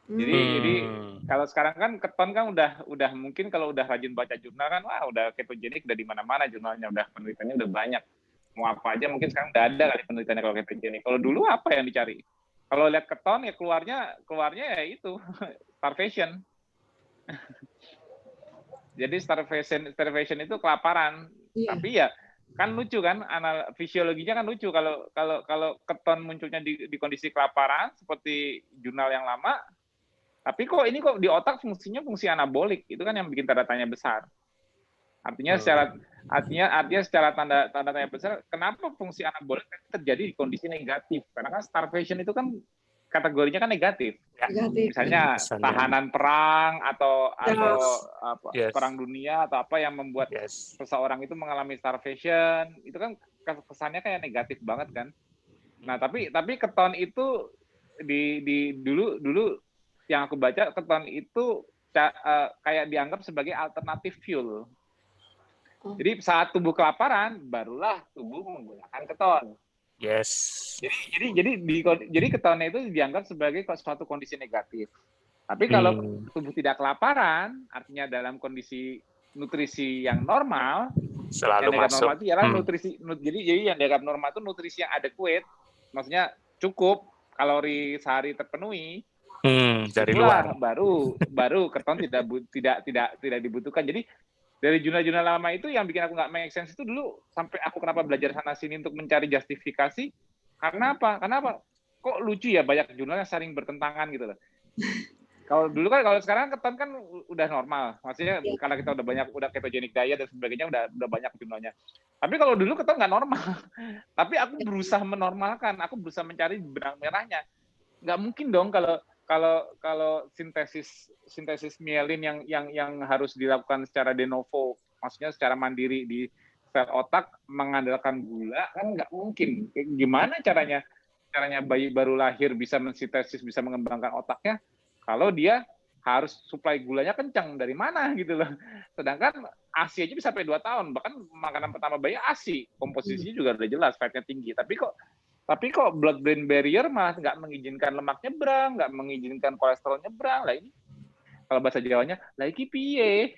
Jadi kalau sekarang kan keton kan udah mungkin kalau udah rajin baca jurnal kan udah ketogenik udah di mana-mana jurnalnya, udah penelitiannya udah banyak. Mau apa aja mungkin sekarang udah ada kali penelitiannya kalau ketogenik. Kalau dulu apa yang dicari? Kalau lihat keton ya keluarnya ya itu starvation. Jadi starvation itu kelaparan. Yeah. Tapi ya kan lucu kan, fisiologinya kan lucu kalau keton munculnya di kondisi kelaparan seperti jurnal yang lama, tapi kok di otak fungsinya fungsi anabolik, itu kan yang bikin tanda tanya besar. Artinya secara tanda tanya besar, kenapa fungsi anabolik terjadi di kondisi negatif? Karena kan starvation itu kan kategorinya kan negatif. Misalnya tahanan perang atau perang dunia atau apa yang membuat seseorang itu mengalami starvation, itu kan kesannya kayak negatif banget kan. Nah, tapi keton itu di dulu yang aku baca, keton itu kayak dianggap sebagai alternatif fuel. Jadi saat tubuh kelaparan barulah tubuh menggunakan keton. Yes. Jadi ketonnya itu dianggap sebagai suatu kondisi negatif. Tapi kalau tubuh tidak kelaparan, artinya dalam kondisi nutrisi yang normal, selalu yang masuk. Normal itu ialah nutrisi. Jadi yang dianggap normal itu nutrisi yang adequate, maksudnya cukup, kalori sehari terpenuhi. Dari luar. Baru keton tidak dibutuhkan. Jadi dari jurnal-jurnal lama itu yang bikin aku nggak make sense itu dulu, sampai aku kenapa belajar sana sini untuk mencari justifikasi, karena apa? Kok lucu ya, banyak jurnal yang saling bertentangan gitu loh. Kalau sekarang keton kan udah normal, maksudnya karena kita udah ketogenic diet dan sebagainya, udah banyak jurnalnya. Tapi kalau dulu keton nggak normal. Tapi aku berusaha menormalkan, aku berusaha mencari benang merahnya. Nggak mungkin dong kalau sintesis myelin yang harus dilakukan secara de novo, maksudnya secara mandiri di sel otak mengandalkan gula, kan nggak mungkin. Gimana caranya bayi baru lahir bisa mensintesis, bisa mengembangkan otaknya kalau dia harus suplai gulanya kencang dari mana gitu loh. Sedangkan ASI aja bisa sampai 2 tahun, bahkan makanan pertama bayi ASI, komposisinya juga udah jelas, fatnya tinggi. Tapi kok blood-brain barrier malah nggak mengizinkan lemak nyebrang, nggak mengizinkan kolesterol nyebrang. Lah ini, kalau bahasa Jawanya, lagi piye?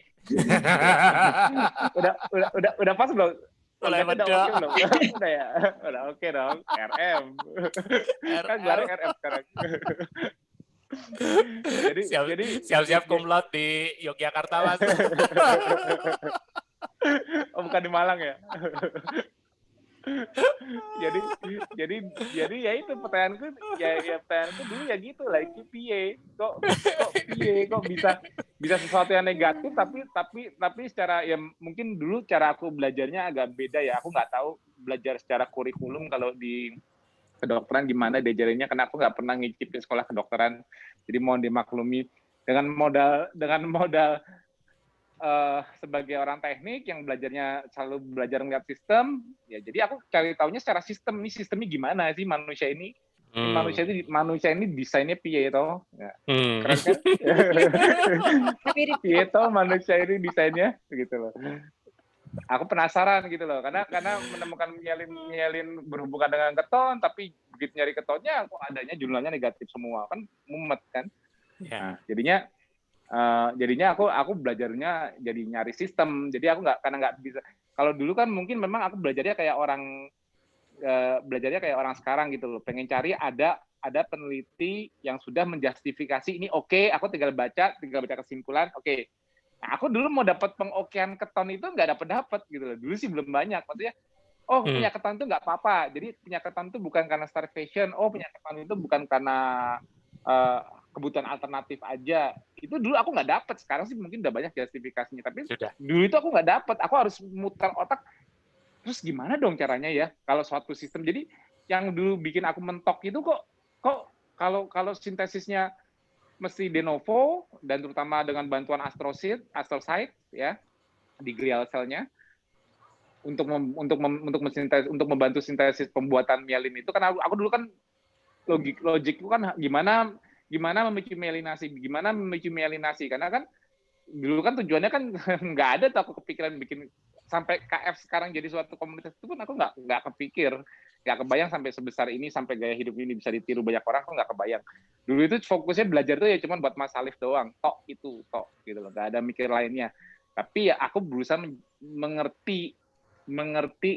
udah pas belum? Udah ya, udah oke dong. RM. Kan gelar RM sekarang. jadi siap-siap kumlot di Yogyakarta, Mas. Oh, bukan di Malang ya? jadi ya itu pertanyaanku dulu ya gitu lah, piye kok bisa sesuatu yang negatif tapi secara ya mungkin dulu cara aku belajarnya agak beda ya, aku nggak tahu belajar secara kurikulum kalau di kedokteran gimana diajarinnya, karena aku nggak pernah ngicipin sekolah kedokteran, jadi mohon dimaklumi dengan modal sebagai orang teknik yang belajarnya selalu belajar ngeliat sistem, ya jadi aku cari taunya secara sistem, ini sistemnya gimana sih manusia ini? Manusia ini desainnya piye toh? Ya, keren kan? Piye toh manusia ini desainnya gitu loh. Aku penasaran gitu loh, karena menemukan myelin berhubungan dengan keton, tapi begitu nyari ketonnya, kok adanya jumlahnya negatif semua, kan mumet kan? Nah, jadinya aku belajarnya jadi nyari sistem, jadi aku nggak bisa. Kalau dulu kan mungkin memang aku belajarnya kayak orang sekarang gitu loh, pengen cari ada peneliti yang sudah menjustifikasi ini oke, aku tinggal baca kesimpulan, oke. Nah, aku dulu mau dapat pengokean keton itu nggak dapat gitu loh. Dulu sih belum banyak, maksudnya punya keton itu nggak apa-apa. Jadi punya keton itu bukan karena starvation, punya keton itu bukan karena kebutuhan alternatif aja. Itu dulu aku nggak dapat. Sekarang sih mungkin udah banyak justifikasinya, tapi dulu itu aku nggak dapat. Aku harus muter otak. Terus gimana dong caranya ya kalau suatu sistem? Jadi yang dulu bikin aku mentok itu kok kalau sintesisnya mesti de novo, dan terutama dengan bantuan astrocyte ya di glial selnya untuk membantu sintesis pembuatan myelin itu. Karena aku dulu kan logikku kan gimana memicu myelinasi, karena kan dulu kan tujuannya kan nggak ada tuh aku kepikiran bikin sampai KF sekarang jadi suatu komunitas itu pun aku nggak kebayang sampai sebesar ini, sampai gaya hidup ini bisa ditiru banyak orang, aku nggak kebayang. Dulu itu fokusnya belajar tuh ya cuma buat Mas Alif doang, tok gitu loh, nggak ada mikir lainnya. Tapi ya aku berusaha mengerti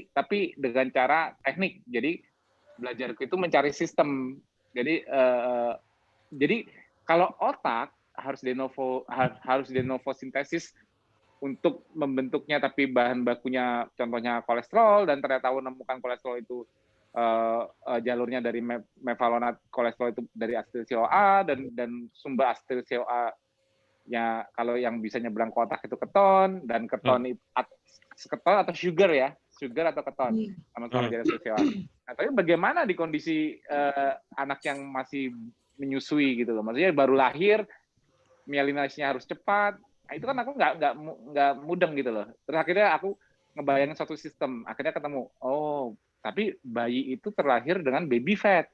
tapi dengan cara teknik. Jadi belajarku itu mencari sistem. Jadi kalau otak harus de novo sintesis untuk membentuknya, tapi bahan bakunya contohnya kolesterol, dan ternyata menemukan kolesterol itu jalurnya dari mevalonat, kolesterol itu dari asetil CoA, dan sumber asetil CoA ya kalau yang bisa nyebrang ke otak itu keton, dan keton itu keton atau sugar atau keton sama-sama dari asetil CoA. Nah, tapi bagaimana di kondisi anak yang masih menyusui gitu loh, maksudnya baru lahir, myelinasinya harus cepat. Nah, itu kan aku nggak mudeng gitu loh. Terus akhirnya aku ngebayangin satu sistem, akhirnya ketemu, tapi bayi itu terlahir dengan baby fat.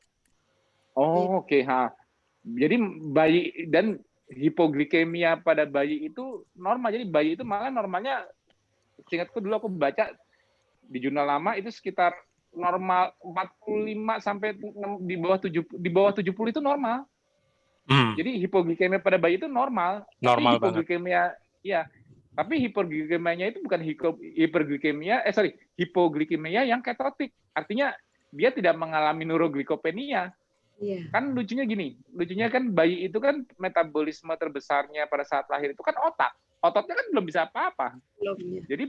Oke. Jadi bayi dan hipoglikemia pada bayi itu normal. Jadi bayi itu malah normalnya, seingatku dulu aku baca di jurnal lama itu sekitar normal 45 sampai di bawah 70 itu normal. Jadi hipoglikemia pada bayi itu normal. Normal tapi hipoglikemia banget. Ya. Tapi hiperglikemianya itu bukan hipoglikemia yang ketotik. Artinya dia tidak mengalami neuroglikopenia. Yeah. Kan lucunya kan bayi itu kan metabolisme terbesarnya pada saat lahir itu kan otak. Ototnya kan belum bisa apa-apa. Jadi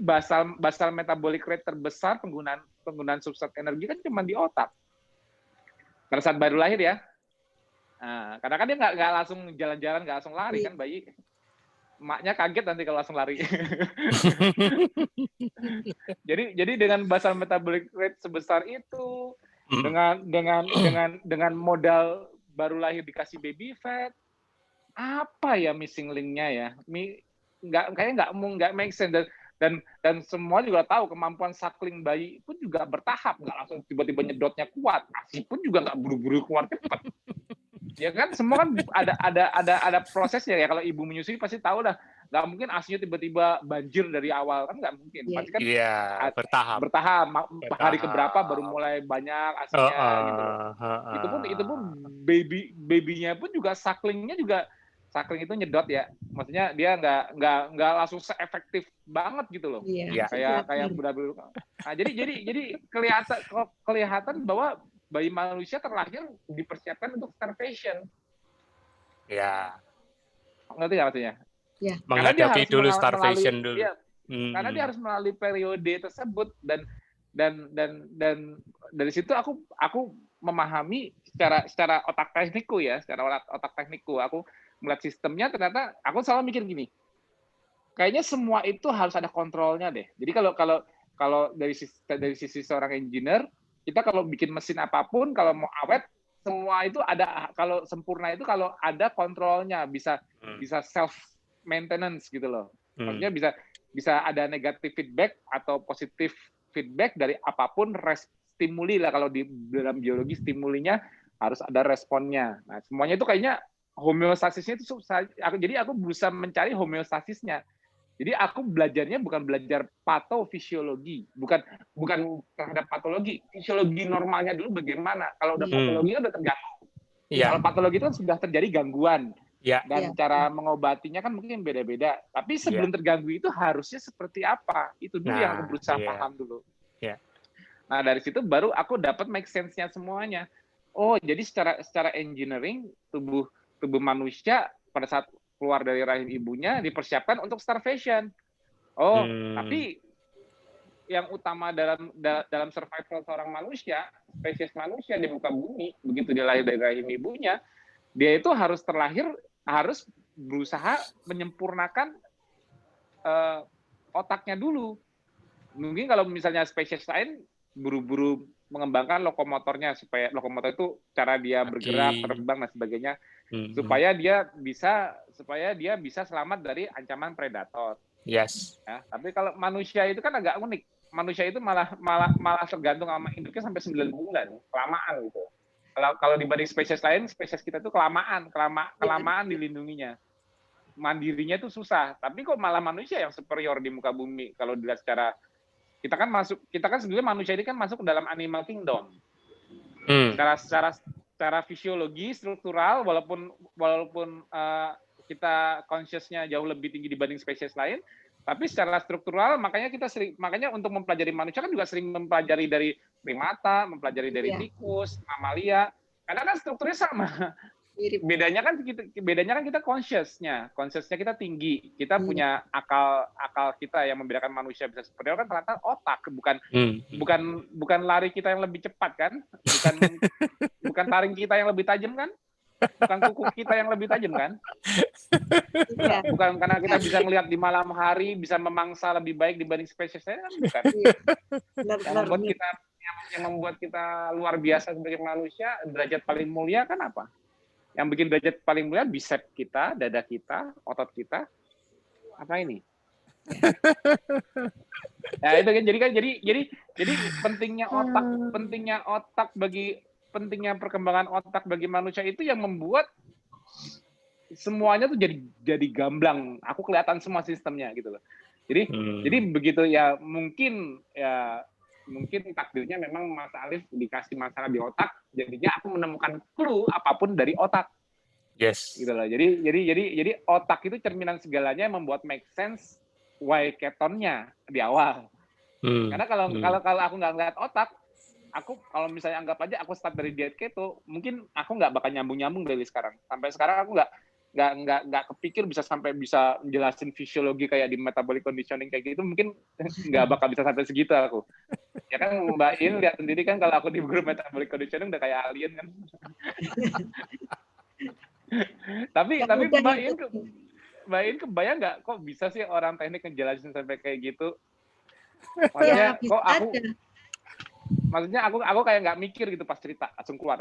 basal metabolic rate terbesar penggunaan substrat energi kan cuma di otak. Pada saat baru lahir ya. Nah, karena kan dia nggak langsung jalan-jalan, nggak langsung lari kan bayi. Maknya kaget nanti kalau langsung lari. jadi dengan basal metabolic rate sebesar itu, dengan modal baru lahir dikasih baby fat, apa ya missing link-nya ya? Kayaknya nggak make sense. Dan semua juga tahu kemampuan suckling bayi pun juga bertahap, nggak langsung tiba-tiba nyedotnya kuat. ASI pun juga nggak buru-buru keluar cepat. Ya kan semua kan ada prosesnya ya. Kalau ibu menyusui pasti tahu dah, nggak mungkin ASInya tiba-tiba banjir dari awal, kan nggak mungkin. Pasti kan bertahap. Hari keberapa baru mulai banyak ASInya gitu loh. Itu pun babynya pun juga suckling itu nyedot ya. Maksudnya dia nggak langsung seefektif banget gitu loh. Kayak budak-budak. Nah, jadi kelihatan bahwa bayi manusia terlahir dipersiapkan untuk starvation. Ya. Ngerti nggak maksudnya? Ya. Menghadapi dulu starvation dulu. Karena dia harus melalui periode tersebut, dan dari situ aku memahami secara otak teknikku ya, aku melihat sistemnya, ternyata aku selalu mikir gini. Kayaknya semua itu harus ada kontrolnya deh. Jadi kalau dari sisi seorang engineer, kita kalau bikin mesin apapun, kalau mau awet, semua itu ada, kalau sempurna itu kalau ada kontrolnya, bisa self maintenance gitu loh. Maksudnya bisa ada negatif feedback atau positif feedback dari apapun stimuli lah, kalau di dalam biologi stimulinya harus ada responnya. Nah, semuanya itu kayaknya homeostasisnya itu susah. Jadi aku berusaha mencari homeostasisnya. Jadi aku belajarnya bukan belajar patofisiologi, bukan terhadap patologi, fisiologi normalnya dulu bagaimana. Kalau udah patologi kan udah terganggu. Kalau patologi itu kan sudah terjadi gangguan. Dan cara mengobatinya kan mungkin beda-beda. Tapi sebelum terganggu itu harusnya seperti apa? Itu dulu yang aku berusaha paham dulu. Nah, dari situ baru aku dapat make sense-nya semuanya. Oh, jadi secara engineering tubuh manusia pada saat keluar dari rahim ibunya dipersiapkan untuk starvation. Oh, tapi yang utama dalam survival seorang manusia, spesies manusia di muka bumi, begitu dia lahir dari rahim ibunya, dia itu harus berusaha menyempurnakan otaknya dulu. Mungkin kalau misalnya spesies lain buru-buru mengembangkan lokomotornya, supaya lokomotor itu cara dia bergerak, terbang dan sebagainya, supaya dia bisa selamat dari ancaman predator. Yes. Ya, tapi kalau manusia itu kan agak unik. Manusia itu malah tergantung sama induknya sampai 9 bulan, kelamaan gitu. Kalau dibanding spesies lain, spesies kita tuh kelamaan dilindunginya. Mandirinya tuh susah. Tapi kok malah manusia yang superior di muka bumi kalau dilihat secara kita kan sebenarnya manusia ini kan masuk ke dalam animal kingdom. Secara fisiologi, struktural, walaupun kita consciousnya jauh lebih tinggi dibanding spesies lain, tapi secara struktural makanya untuk mempelajari manusia kan juga sering mempelajari dari primata, mempelajari dari tikus, mamalia, karena kan strukturnya sama. Bedanya kan kita consciousnya kita tinggi, kita punya akal kita yang membedakan manusia bisa superior kan ternyata otak, bukan lari kita yang lebih cepat kan, bukan taring kita yang lebih tajam kan, bukan kuku kita yang lebih tajam kan, bukan karena kita bisa melihat di malam hari, bisa memangsa lebih baik dibanding spesies lain kan, bukan. Yang membuat kita luar biasa sebagai manusia, derajat paling mulia kan apa? Yang bikin derajat paling mulia bicep kita, dada kita, otot kita. Apa ini? Ya itu kan jadi pentingnya perkembangan otak bagi manusia itu yang membuat semuanya tuh jadi gamblang. Aku kelihatan semua sistemnya gitu loh. Jadi begitu ya mungkin takdirnya memang Mas Alif dikasih masalah di otak, jadinya aku menemukan clue apapun dari otak. Yes. Gitu loh. Jadi otak itu cerminan segalanya yang membuat make sense why ketonnya di awal. Karena kalau aku nggak ngeliat otak, kalau misalnya anggap aja aku start dari diet keto, mungkin aku nggak bakal nyambung dari sekarang. Sampai sekarang aku nggak kepikir bisa menjelasin fisiologi kayak di metabolic conditioning kayak gitu, mungkin nggak bakal bisa sampai segitu aku. Ya kan Mbak In lihat sendiri kan kalau aku di grup metabolic conditioning udah kayak alien kan. tapi Mbak In kebayang nggak kok bisa sih orang teknik ngejelasin sampai kayak gitu? Maksudnya aku kayak nggak mikir gitu pas cerita, langsung keluar.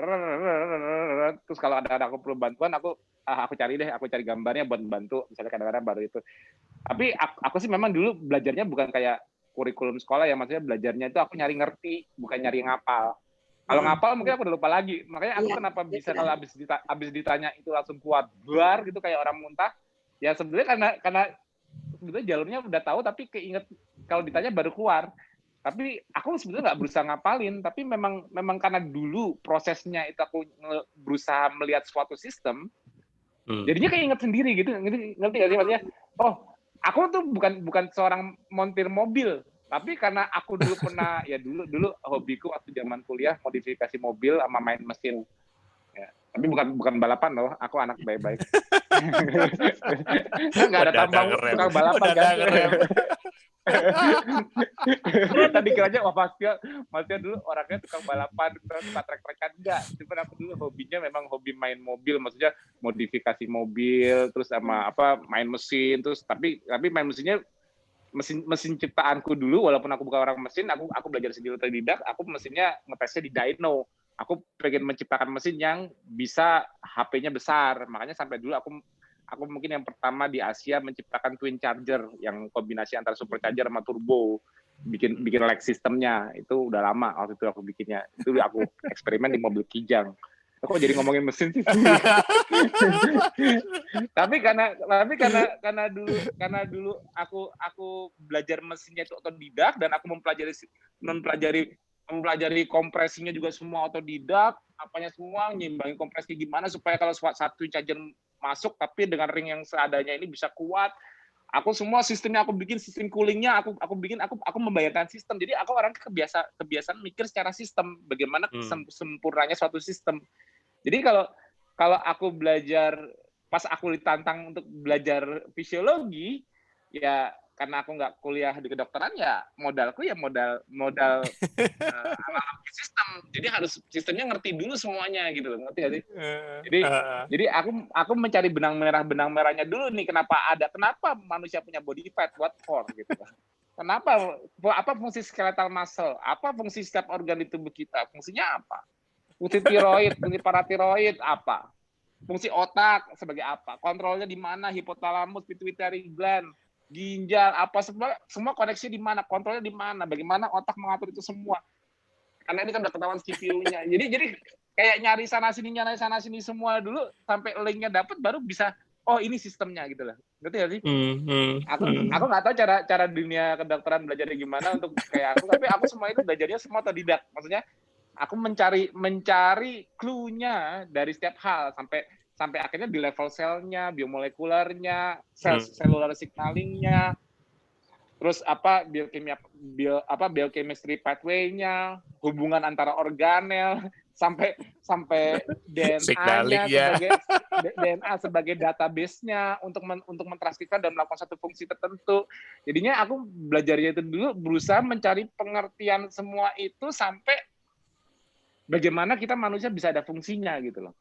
Terus kalau ada aku perlu bantuan, aku cari gambarnya buat bantu, misalnya kadang-kadang baru itu. Tapi aku sih memang dulu belajarnya bukan kayak kurikulum sekolah ya, maksudnya belajarnya itu aku nyari ngerti, bukan nyari ngapal. Kalau ngapal mungkin aku udah lupa lagi. Makanya aku kenapa bisa kalau habis ditanya itu langsung keluar bar gitu kayak orang muntah. Ya sebenarnya karena sebetulnya jalurnya udah tahu tapi keinget kalau ditanya baru keluar. Tapi aku sebenarnya nggak berusaha ngapalin, tapi memang karena dulu prosesnya itu aku berusaha melihat suatu sistem, jadinya keinget sendiri gitu, ngerti nggak sih maksudnya? Oh, aku tuh bukan seorang montir mobil, tapi karena aku dulu pernah ya dulu hobiku waktu zaman kuliah modifikasi mobil sama main mesin. Ya, tapi bukan balapan loh, aku anak baik-baik. Nggak ada tambang tukang balapan kan. Tadi kiranya Masnya dulu orangnya tukang balapan, suka trek-trekan, enggak. Cuma aku dulu hobinya memang hobi main mobil, maksudnya modifikasi mobil, terus sama main mesin, terus tapi main mesinnya mesin ciptaanku dulu, walaupun aku bukan orang mesin, aku belajar sendiri otodidak, aku mesinnya ngetesnya di dyno. Aku pengen menciptakan mesin yang bisa HP-nya besar, makanya sampai dulu Aku mungkin yang pertama di Asia menciptakan twin charger yang kombinasi antara supercharger sama turbo, bikin lag sistemnya. Itu udah lama waktu itu aku bikinnya. Itu aku eksperimen di mobil Kijang. Kok jadi ngomongin mesin sih? tapi karena dulu aku belajar mesinnya itu otodidak, dan aku mempelajari kompresinya juga semua otodidak, apanya semua, nyimbangin kompresi gimana supaya kalau satu charger masuk tapi dengan ring yang seadanya ini bisa kuat. Aku semua sistemnya aku bikin, sistem coolingnya aku membayangkan sistem. Jadi aku orang kebiasaan mikir secara sistem, bagaimana sempurnanya suatu sistem. Jadi kalau aku belajar, pas aku ditantang untuk belajar fisiologi, ya karena aku nggak kuliah di kedokteran, ya modalku ya modal alam sistem. Jadi harus sistemnya ngerti dulu semuanya gitu loh, ngerti nggak sih? Jadi aku mencari benang merahnya dulu nih, kenapa manusia punya body fat, what for gitu. Kenapa, apa fungsi skeletal muscle, apa fungsi setiap organ di tubuh kita, fungsinya apa? Fungsi tiroid, fungsi paratiroid apa? Fungsi otak sebagai apa? Kontrolnya di mana? Hipotalamus, pituitary gland, ginjal, apa semua koneksi di mana? Kontrolnya di mana? Bagaimana otak mengatur itu semua? Karena ini kan udah ketahuan CPU-nya. Jadi kayak nyari sana sini semua dulu sampai link-nya dapat, baru bisa, oh ini sistemnya gitu loh. Ngerti nggak sih? Aku nggak tahu cara dunia kedokteran belajarnya gimana untuk kayak aku, tapi aku semua itu belajarnya semua otodidak. Maksudnya aku mencari clue-nya dari setiap hal sampai akhirnya di level selnya, biomolekularnya, cellular signalingnya, terus biochemistry pathway-nya, hubungan antara organel, sampai DNA-nya sebagai database-nya untuk mentranskripsikan dan melakukan satu fungsi tertentu. Jadinya aku belajarnya itu dulu, berusaha mencari pengertian semua itu sampai bagaimana kita manusia bisa ada fungsinya gitu loh.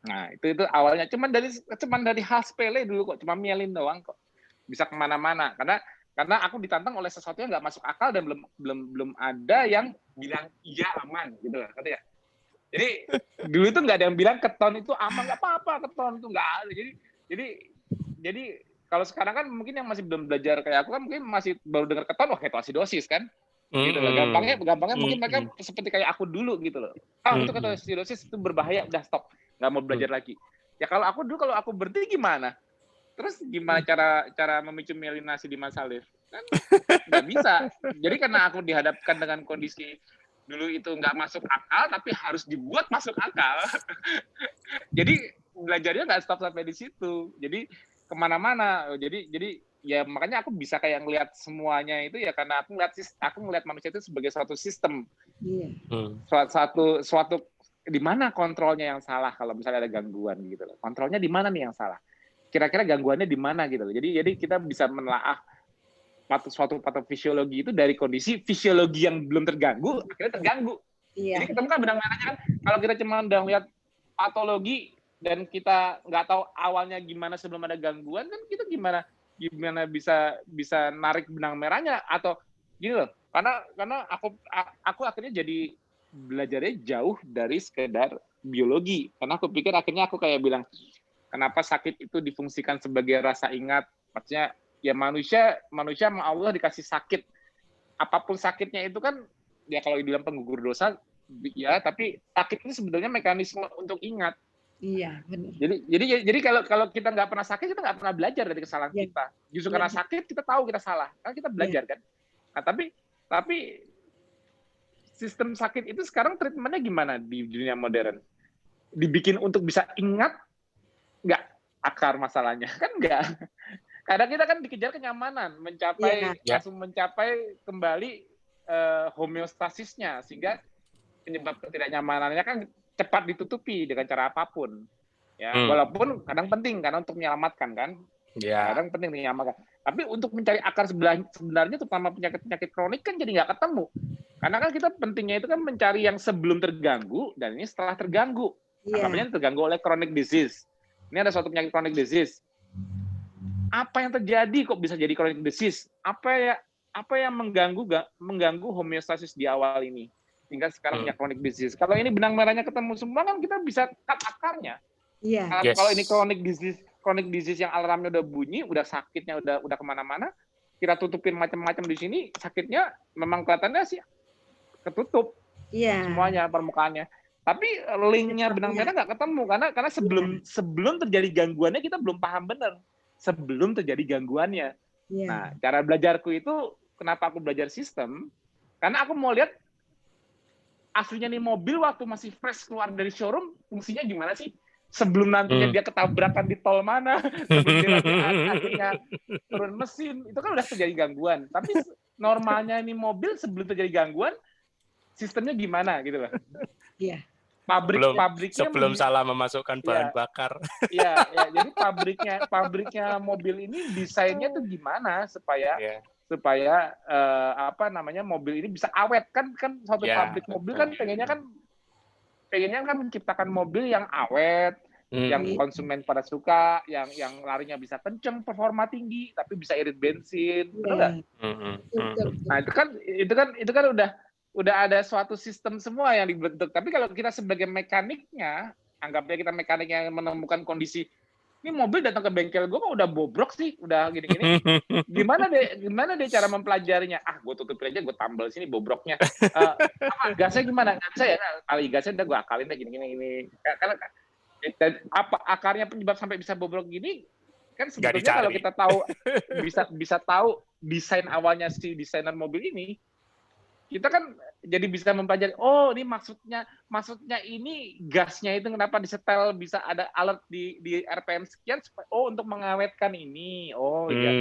Nah, itu awalnya cuman dari hal sepele dulu kok, cuma mielin doang kok. Bisa kemana-mana karena aku ditantang oleh sesuatu yang nggak masuk akal dan belum ada yang bilang iya aman gitu loh, ngerti ya? Jadi dulu itu nggak ada yang bilang keton itu aman, nggak apa-apa, keton itu nggak ada. Jadi kalau sekarang kan mungkin yang masih belum belajar kayak aku kan mungkin masih baru dengar keton, wah ketoasidosis kan? Gitu loh. Gampangnya mungkin mereka seperti kayak aku dulu gitu loh. Itu ketoasidosis itu berbahaya, udah stop, nggak mau belajar lagi. Ya kalau aku berhenti gimana? Terus gimana cara memicu mielinasi di Mas Alif? Kan nggak bisa. Jadi karena aku dihadapkan dengan kondisi dulu itu nggak masuk akal, tapi harus dibuat masuk akal. Jadi belajarnya nggak stop sampai di situ. Jadi kemana-mana. Jadi ya makanya aku bisa kayak ngelihat semuanya itu ya karena aku ngelihat manusia itu sebagai suatu sistem. Suatu di mana kontrolnya yang salah kalau misalnya ada gangguan gitu loh. Kontrolnya di mana nih yang salah? Kira-kira gangguannya di mana gitu loh. Jadi kita bisa menelaah suatu patofisiologi itu dari kondisi fisiologi yang belum terganggu akhirnya terganggu. Jadi ketemu kan benang merahnya kan. Kalau kita cuma udah lihat patologi dan kita nggak tahu awalnya gimana sebelum ada gangguan, kan kita gimana bisa narik benang merahnya atau gini loh. Karena aku akhirnya jadi belajarnya jauh dari sekedar biologi. Karena aku pikir akhirnya aku kayak bilang, kenapa sakit itu difungsikan sebagai rasa ingat? Maksudnya ya manusia sama Allah dikasih sakit. Apapun sakitnya itu kan ya kalau dibilang penggugur dosa ya, tapi sakit itu sebenarnya mekanisme untuk ingat. Iya, benar. Jadi kalau kita nggak pernah sakit, kita nggak pernah belajar dari kesalahan kita. Justru karena sakit kita tahu kita salah, kan kita belajar kan. Nah, tapi sistem sakit itu sekarang treatmentnya gimana di dunia modern? Dibikin untuk bisa ingat nggak akar masalahnya? Kan nggak. Kadang kita kan dikejar kenyamanan, langsung mencapai kembali homeostasisnya, sehingga penyebab ketidaknyamanannya kan cepat ditutupi dengan cara apapun. Ya, walaupun kadang penting karena untuk menyelamatkan kan. Kadang penting menyelamatkan. Tapi untuk mencari akar sebenarnya terutama penyakit kronik kan jadi nggak ketemu. Karena kan kita pentingnya itu kan mencari yang sebelum terganggu dan ini setelah terganggu. Namanya terganggu oleh chronic disease. Ini ada suatu penyakit chronic disease. Apa yang terjadi kok bisa jadi chronic disease? Apa yang mengganggu homeostasis di awal ini hingga sekarang punya chronic disease? Kalau ini benang merahnya ketemu semua kan kita bisa cut akarnya. Kalau ini chronic chronic disease yang alarmnya udah bunyi, udah sakitnya udah kemana-mana, kita tutupin macam-macam di sini, sakitnya memang kelihatannya sih ketutup semuanya permukaannya. Tapi linknya benang merah nggak ketemu karena sebelum terjadi gangguannya kita belum paham benar. Sebelum terjadi gangguannya. Nah, cara belajarku itu kenapa aku belajar sistem? Karena aku mau lihat aslinya nih mobil waktu masih fresh keluar dari showroom fungsinya gimana sih? Sebelum nantinya dia ketabrakan di tol mana, sebelum dia nanti akhirnya turun mesin, itu kan udah terjadi gangguan. Tapi normalnya ini mobil sebelum terjadi gangguan, sistemnya gimana gitu loh. Iya. Pabriknya sebelum salah memasukkan bahan bakar. Iya, jadi pabriknya mobil ini desainnya tuh gimana supaya mobil ini bisa awet kan suatu pabrik mobil kan pengennya kan menciptakan mobil yang awet, yang konsumen pada suka, yang larinya bisa kenceng, performa tinggi, tapi bisa irit bensin, betul nggak? Nah itu kan udah ada suatu sistem semua yang dibentuk. Tapi kalau kita sebagai mekaniknya, anggapnya kita mekaniknya menemukan kondisi ini mobil datang ke bengkel gue kok udah bobrok sih, udah gini-gini. Gimana deh cara mempelajarinya? Gue tutupin aja, gue tambal sini bobroknya. Gasnya gimana? Nggak bisa ya, kali gasnya udah gue akalin deh gini-gini. Karena apa akarnya penyebab sampai bisa bobrok gini? Kan sebetulnya kalau kita tahu bisa tahu desain awalnya si desainer mobil ini, kita kan jadi bisa mempelajari, oh ini maksudnya ini gasnya itu kenapa disetel bisa ada alert di RPM sekian, untuk mengawetkan ini, iya.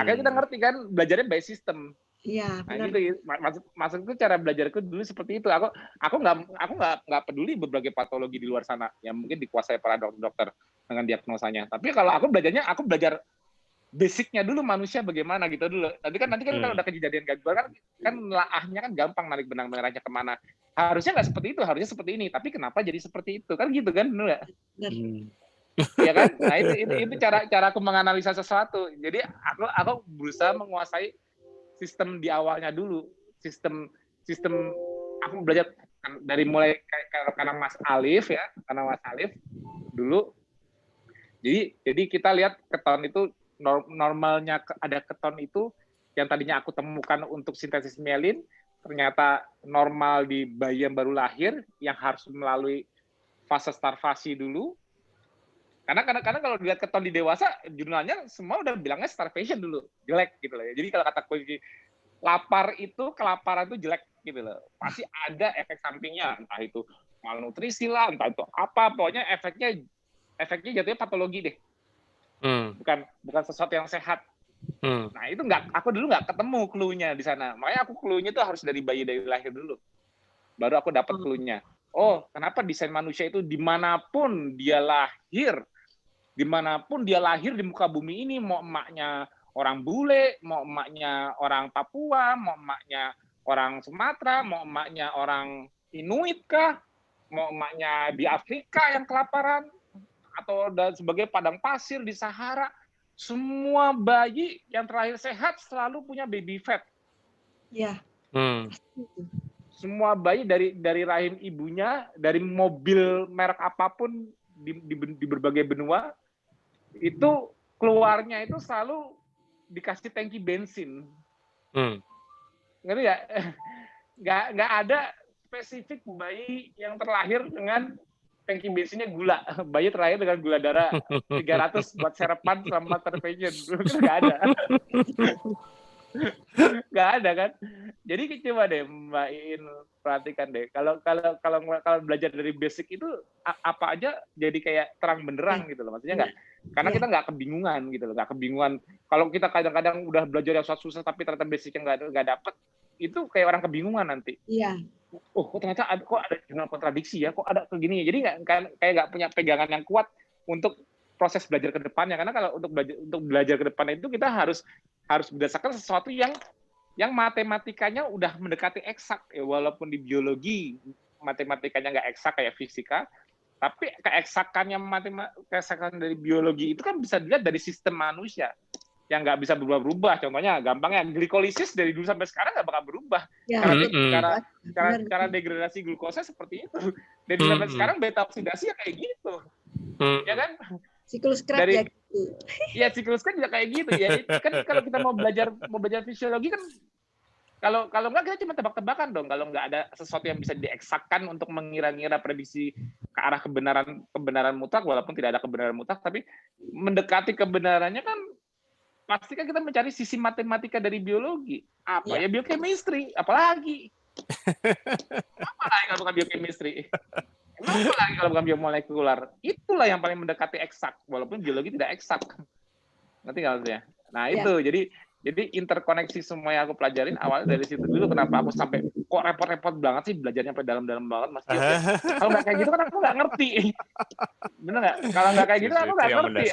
Akhirnya kita ngerti kan, belajarnya by system. Iya, benar. Nah, gitu, maksudku cara belajarku dulu seperti itu. Aku nggak peduli berbagai patologi di luar sana yang mungkin dikuasai para dokter dengan diagnosanya. Tapi kalau aku belajar basicnya dulu manusia bagaimana gitu dulu. Nanti kan kalau udah kejadian gangguan kan laahnya kan gampang narik benang merahnya kemana. Harusnya nggak seperti itu, harusnya seperti ini. Tapi kenapa jadi seperti itu? Kan gitu kan, benar nggak? Ya kan? Nah itu cara aku menganalisa sesuatu. Jadi aku berusaha menguasai sistem di awalnya dulu. Sistem aku belajar dari mulai karena Mas Alif ya, karena Mas Alif dulu. Jadi kita lihat keton itu normalnya ada keton itu yang tadinya aku temukan untuk sintesis mielin ternyata normal di bayi yang baru lahir yang harus melalui fase starvasi dulu. Karena kalau dilihat keton di dewasa jurnalnya semua udah bilangnya starvation dulu, jelek gitu loh. Jadi kalau kata kunci kelaparan itu jelek gitu loh. Pasti ada efek sampingnya, entah itu malnutrisi lah, entah itu apa, pokoknya efeknya jatuhnya patologi deh. Bukan sesuatu yang sehat. Nah itu aku dulu nggak ketemu clue-nya di sana. Makanya aku clue-nya itu harus dari bayi dari lahir dulu. Baru aku dapat clue-nya. Oh, kenapa desain manusia itu dimanapun dia lahir di muka bumi ini, mau emaknya orang bule, mau emaknya orang Papua, mau emaknya orang Sumatera, mau emaknya orang Inuit kah, mau emaknya di Afrika yang kelaparan, atau sebagai padang pasir di Sahara, semua bayi yang terlahir sehat selalu punya baby fat. Iya. Semua bayi dari rahim ibunya, dari mobil merek apapun di berbagai benua, itu keluarnya itu selalu dikasih tangki bensin. Ngerti ya? Nggak ada spesifik bayi yang terlahir dengan tangki bensinnya gula. Bayi terlahir dengan gula darah 300 buat sarapan selama starvation. Nggak ada. Nggak ada kan? Jadi coba deh Mbak Iin perhatikan deh. Kalau belajar dari basic itu apa aja jadi kayak terang benderang gitu loh. Maksudnya nggak? Karena kita nggak kebingungan gitu loh. Nggak kebingungan. Kalau kita kadang-kadang udah belajar yang susah tapi ternyata basicnya nggak dapet, itu kayak orang kebingungan nanti. Iya. Oh, ternyata kok ada jurnal kontradiksi ya, kok ada begini. Jadi nggak punya pegangan yang kuat untuk proses belajar ke depannya. Karena kalau untuk belajar ke depan itu kita harus berdasarkan sesuatu yang matematikanya udah mendekati eksak. Ya, walaupun di biologi matematikanya nggak eksak kayak fisika, tapi keeksakan dari biologi itu kan bisa dilihat dari sistem manusia yang nggak bisa berubah-ubah. Contohnya gampangnya glikolisis dari dulu sampai sekarang nggak bakal berubah. Cara degradasi glukosa seperti itu. Dari dulu sampai sekarang beta oksidasi ya kayak gitu. Ya kan? Siklus Krebs Ya siklus kan juga kayak gitu ya. Kan kalau kita mau belajar fisiologi kan kalau nggak kita cuma tebak-tebakan dong. Kalau nggak ada sesuatu yang bisa dieksakkan untuk mengira-ngira prediksi ke arah kebenaran mutlak, walaupun tidak ada kebenaran mutlak, tapi mendekati kebenarannya kan pasti kan kita mencari sisi matematika dari biologi. Apa ya biochemistry, apalagi kalau bukan biochemistry. Emang apa lagi kalau bukan biomolekular? Itulah yang paling mendekati eksak, walaupun biologi tidak eksak. Ngerti nggak maksudnya? Nah itu, jadi interkoneksi semua yang aku pelajarin awalnya dari situ dulu. Kenapa aku sampai kok repot-repot banget sih belajarnya sampai dalam-dalam banget, Mas Tio? Ya, kalau nggak kayak gitu kan aku nggak ngerti. Bener nggak? Kalau nggak kayak gitu aku nggak ngerti.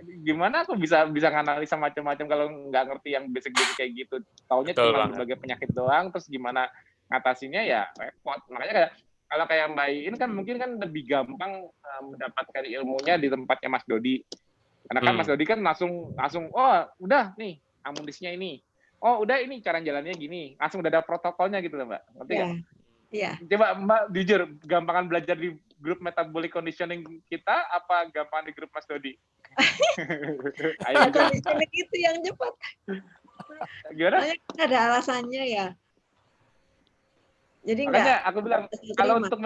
Gimana aku bisa nganalisa macam-macam kalau nggak ngerti yang basic-basic kayak gitu? Taunya cuma berbagai penyakit doang, terus gimana ngatasinnya ya repot. Makanya kalau kayak Mbak Iin kan mungkin kan lebih gampang mendapatkan ilmunya di tempatnya Mas Dodi. Karena kan Mas Dodi kan langsung oh udah nih amunisinya ini. Oh udah ini cara jalannya gini. Langsung udah ada protokolnya gitu loh Mbak. Ngerti nggak? Iya. Coba Mbak jujur, gampangan belajar di grup metabolic conditioning kita apa gampangan di grup Mas Dodi? Ayo conditioning itu yang cepat. Gimana? Ada alasannya ya. Jadi makanya aku bilang kalau untuk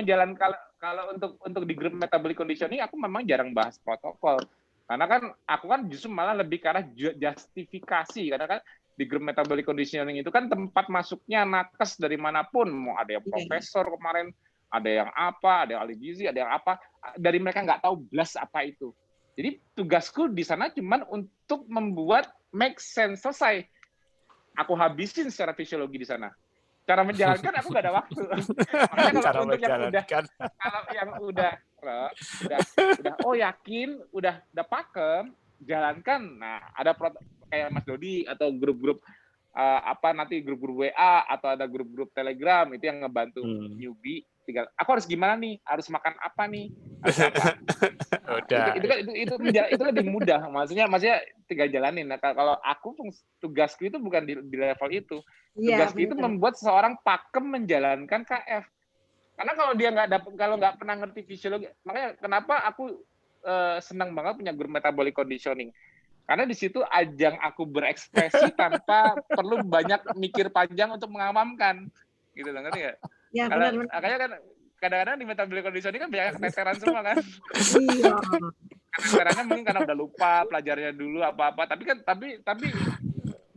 kalau untuk di grup metabolic conditioning aku memang jarang bahas protokol. Karena kan aku kan justru malah lebih ke arah justifikasi. Karena kan di grup metabolic conditioning itu kan tempat masuknya nakes dari manapun. Mau ada yang profesor kemarin, ada yang apa, ada yang ahli gizi, ada yang apa. Dari mereka nggak tahu blas apa itu. Jadi tugasku di sana cuman untuk membuat make sense, selesai. Aku habisin secara fisiologi di sana. Cara menjalankan aku nggak ada waktu. Makanya kalau untuk yang udah oh yakin, udah pakem, jalankan. Nah, ada kayak Mas Dodi atau grup-grup nanti grup-grup WA atau ada grup-grup Telegram itu yang ngebantu newbie. Aku harus gimana nih? Harus makan apa nih? Harus apa? Itu lebih mudah. Maksudnya tinggal jalanin. Nah, kalau aku tugasku itu bukan di level itu. Tugasku itu membuat seseorang pakem menjalankan KF. Karena kalau dia nggak pernah ngerti fisiologi, makanya kenapa aku senang banget punya grup metabolic conditioning. Karena di situ ajang aku berekspresi tanpa perlu banyak mikir panjang untuk mengamamkan. Gitu loh, ngerti nggak? Ya, makanya kan kadang-kadang di metabolic conditioning kan banyak keteteran semua kan. Iya. Keteterannya mungkin karena udah lupa pelajarnya dulu apa-apa, tapi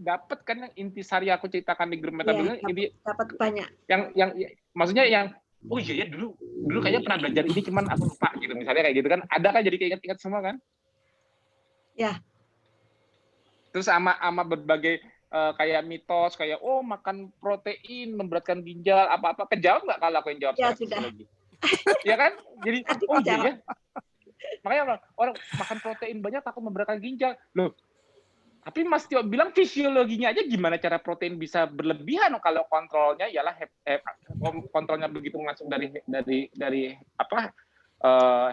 dapat kan yang intisari aku ceritakan di grup metabolic dapat banyak. Yang maksudnya yang oh iya dulu kayaknya pernah belajar ini cuman aku lupa gitu, misalnya kayak gitu kan, ada kan jadi keinget-inget semua kan. Ya. Terus sama berbagai kayak mitos kayak oh makan protein memberatkan ginjal apa-apa, kejawab nggak kalau aku yang jawab ya sudah lagi. Ya kan, jadi oh iya ya. Makanya orang makan protein banyak takut memberatkan ginjal loh. Tapi Mas Tio bilang fisiologinya aja gimana cara protein bisa berlebihan kalau kontrolnya ialah kontrolnya begitu masuk dari apa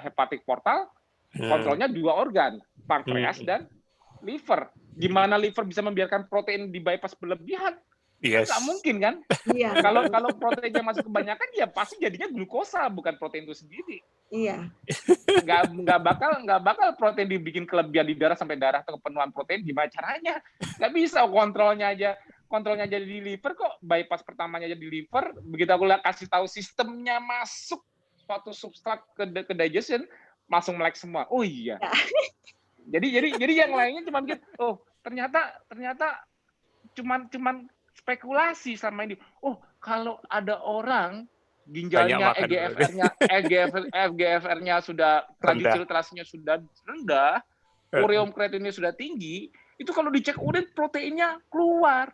hepatic portal, kontrolnya 2 organ, pankreas dan liver. Gimana liver bisa membiarkan protein di bypass berlebihan? Yes. Nggak mungkin kan? Iya. Kalau proteinnya masuk kebanyakan ya pasti jadinya glukosa bukan protein itu sendiri. Iya. Nggak bakal protein dibikin kelebihan di darah sampai darah atau kepenuhan protein, gimana caranya? Nggak bisa, kontrolnya aja di liver kok, bypass pertamanya aja di liver. Begitu aku kasih tahu sistemnya masuk suatu substrat ke digestion, langsung melek semua. Oh iya. Jadi yang lainnya cuma gitu. Oh ternyata cuman spekulasi sama ini. Oh kalau ada orang ginjalnya EGFR-nya sudah triglyceridnya sudah rendah, ureum kreatinnya sudah tinggi, itu kalau dicek urin proteinnya keluar.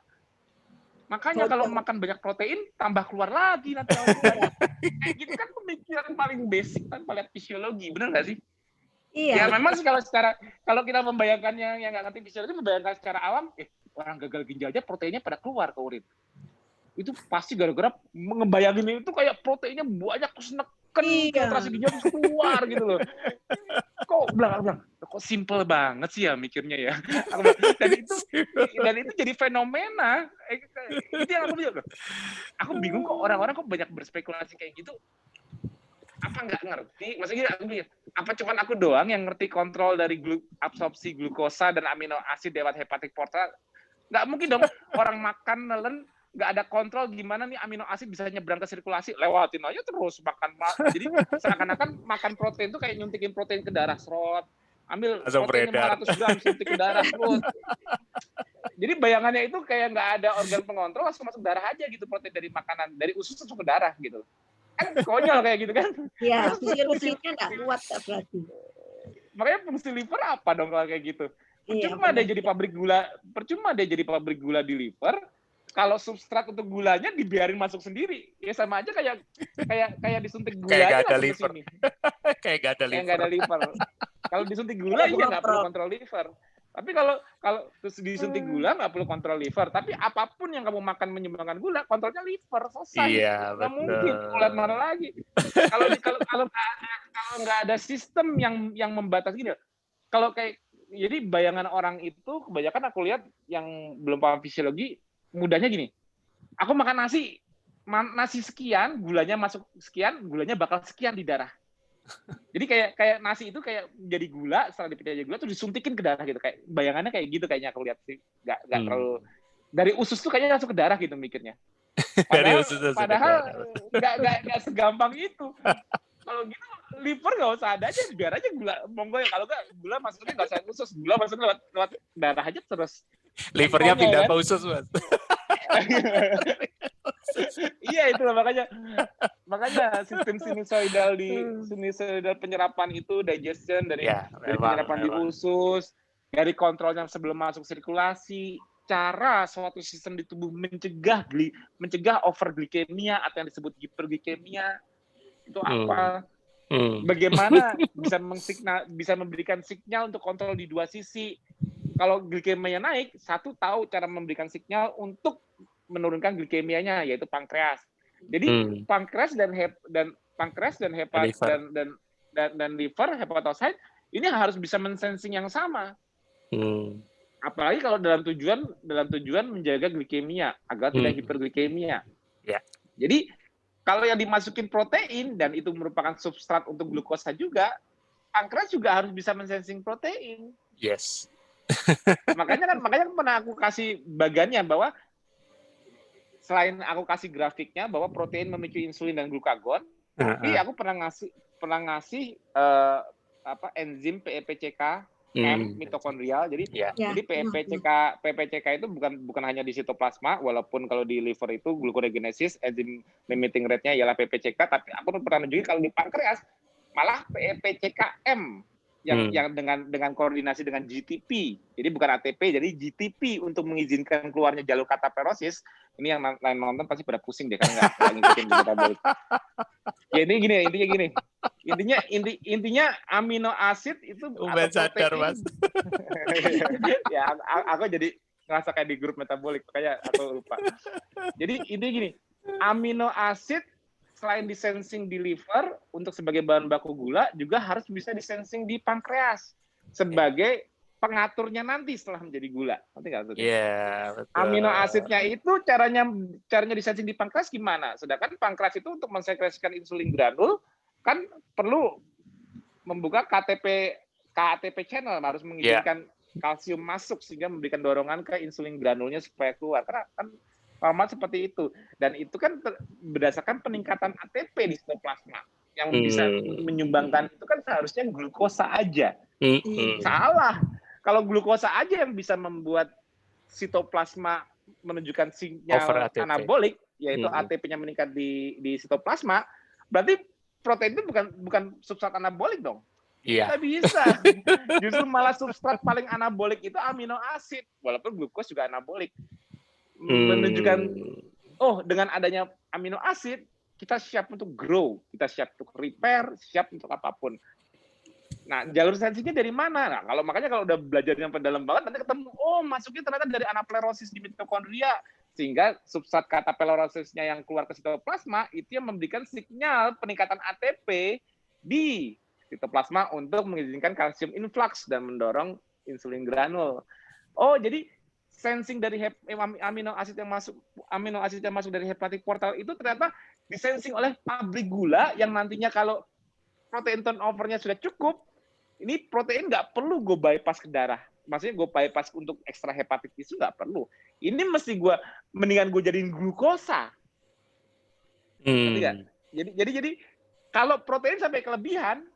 Makanya kalau makan banyak protein tambah keluar lagi nanti. Kayak gitu kan pemikiran paling basic tanpa lihat fisiologi, benar nggak sih? Iya. Ya memang sih kalau kita membayangkannya yang nggak ngerti fisiologi, membayangkan secara awam, orang gagal ginjal aja proteinnya pada keluar ke urin. Itu pasti gara-gara ngebayangin itu kayak proteinnya banyak terus neken filtrasi ginjal terus keluar gitu loh. Kok bilang kok simple banget sih ya mikirnya ya. Dan itu jadi fenomena. Itu yang aku bilang. Aku bingung kok orang-orang kok banyak berspekulasi kayak gitu. apa nggak ngerti? Maksudnya apa cuman aku doang yang ngerti kontrol dari absorpsi glukosa dan amino asid lewat hepatic portal? Nggak mungkin dong orang makan nelen nggak ada kontrol gimana nih amino asid bisa nyebrang ke sirkulasi, lewatin aja terus makan. Jadi seakan-akan makan protein itu kayak nyuntikin protein ke darah, serot, ambil langsung protein beredar. 500 gram suntik ke darah, serot. Jadi bayangannya itu kayak nggak ada organ pengontrol, langsung masuk darah aja gitu, protein dari makanan, dari usus langsung ke darah gitu. Kan konyol kayak gitu kan. Iya, fisiologinya nggak kuat berarti. Makanya fungsi liver apa dong kalau kayak gitu? Iya, Percuma dia benar. jadi pabrik gula di liver, kalau substrat untuk gulanya dibiarin masuk sendiri. Ya sama aja kayak disuntik gula Kayak aja nggak ada langsung ke liver. sini. Kayak nggak ada Kayak nggak ada liver. Kalau disuntik gula dia nggak perlu kontrol liver. Tapi kalau terus disuntik gula nggak perlu kontrol liver. Tapi apapun yang kamu makan menyumbangkan gula, kontrolnya liver, selesai. Iya, Nggak betul. mungkin ulat mana lagi. Kalau nggak ada sistem yang membatasi gini. Kalau kayak jadi bayangan orang itu kebanyakan aku lihat yang belum paham fisiologi, mudahnya gini. Aku makan nasi sekian, gulanya masuk sekian, gulanya bakal sekian di darah. Jadi kayak nasi itu kayak jadi gula, setelah dipecah jadi gula terus disuntikin ke darah gitu. Kayak bayangannya kayak gitu kayaknya aku lihat sih. Nggak terlalu dari usus tuh kayaknya langsung ke darah gitu mikirnya. Padahal nggak segampang itu. Kalau gitu liver nggak usah ada aja, biar aja gula monggo ya. Kalau nggak gula masuknya nggak usah usus, gula masuknya lewat darah aja terus. Livernya pindah ke usus, Mas. Iya itulah makanya sistem sinusoidal penyerapan itu digestion dari penyerapan di usus, dari kontrolnya sebelum masuk sirkulasi, cara suatu sistem di tubuh mencegah overglikemia atau yang disebut hiperglikemia itu apa? Bagaimana bisa memberikan sinyal untuk kontrol di dua sisi. Kalau glikemianya naik, satu tahu cara memberikan sinyal untuk menurunkan glikemianya, yaitu pankreas. Jadi pankreas dan liver, hepatosit ini harus bisa mensensing yang sama. Apalagi kalau dalam tujuan menjaga glikemia agar tidak hiperglikemia. Jadi kalau yang dimasukin protein dan itu merupakan substrat untuk glukosa juga, pankreas juga harus bisa mensensing protein. Yes. Makanya pernah aku kasih bagannya bahwa selain aku kasih grafiknya bahwa protein memicu insulin dan glukagon, tapi aku pernah ngasih enzim PEPCK mitokondrial. Jadi PEPCK itu bukan hanya di sitoplasma, walaupun kalau di liver itu gluconeogenesis, enzim limiting rate-nya ialah PEPCK, tapi aku pernah nunjukin kalau di pankreas malah PEPCKM yang dengan koordinasi dengan GTP. Jadi bukan ATP, jadi GTP untuk mengizinkan keluarnya jalur kataperosis. Ini yang lain nonton pasti pada pusing deh karena nggak ngikutin metabolik. Ya intinya gini. Intinya amino asid itu sadar, Mas. Ya, aku jadi ngerasa kayak di grup metabolik, kayak aku lupa. Jadi intinya gini, amino asid selain disensing di liver untuk sebagai bahan baku gula, juga harus bisa disensing di pankreas sebagai pengaturnya nanti setelah menjadi gula. Nanti nggak maksudnya? Iya, betul. Amino asidnya itu caranya disensing di pankreas gimana? Sedangkan pankreas itu untuk mensekresikan insulin granul kan perlu membuka KATP channel, harus mengizinkan kalsium masuk sehingga memberikan dorongan ke insulin granulnya supaya keluar. Karena kan normal seperti itu, dan itu kan berdasarkan peningkatan ATP di sitoplasma yang bisa menyumbangkan itu kan seharusnya glukosa aja. Salah. Kalau glukosa aja yang bisa membuat sitoplasma menunjukkan sinyal anabolik, yaitu ATP-nya meningkat di sitoplasma, berarti protein itu bukan substrat anabolik dong. Nggak bisa. Justru malah substrat paling anabolik itu amino asid, walaupun glukos juga anabolik. Menunjukkan dengan adanya amino asid kita siap untuk grow, kita siap untuk repair, siap untuk apapun. Nah, jalur sensingnya dari mana? Nah, makanya kalau udah belajar yang dalam banget nanti ketemu masuknya ternyata dari anaplerosis di mitokondria, sehingga substrat kataplerosisnya yang keluar ke sitoplasma itu yang memberikan sinyal peningkatan ATP di sitoplasma untuk mengizinkan kalsium influx dan mendorong insulin granul. Jadi sensing dari amino asid yang masuk dari hepatic portal itu ternyata disensing oleh pabrik gula yang nantinya kalau protein turnover-nya sudah cukup, ini protein nggak perlu gue bypass ke darah. Maksudnya gue bypass untuk ekstra hepatitis itu nggak perlu. Ini mesti mendingan gue jadiin glukosa. Ngerti nggak? Jadi kalau protein sampai kelebihan,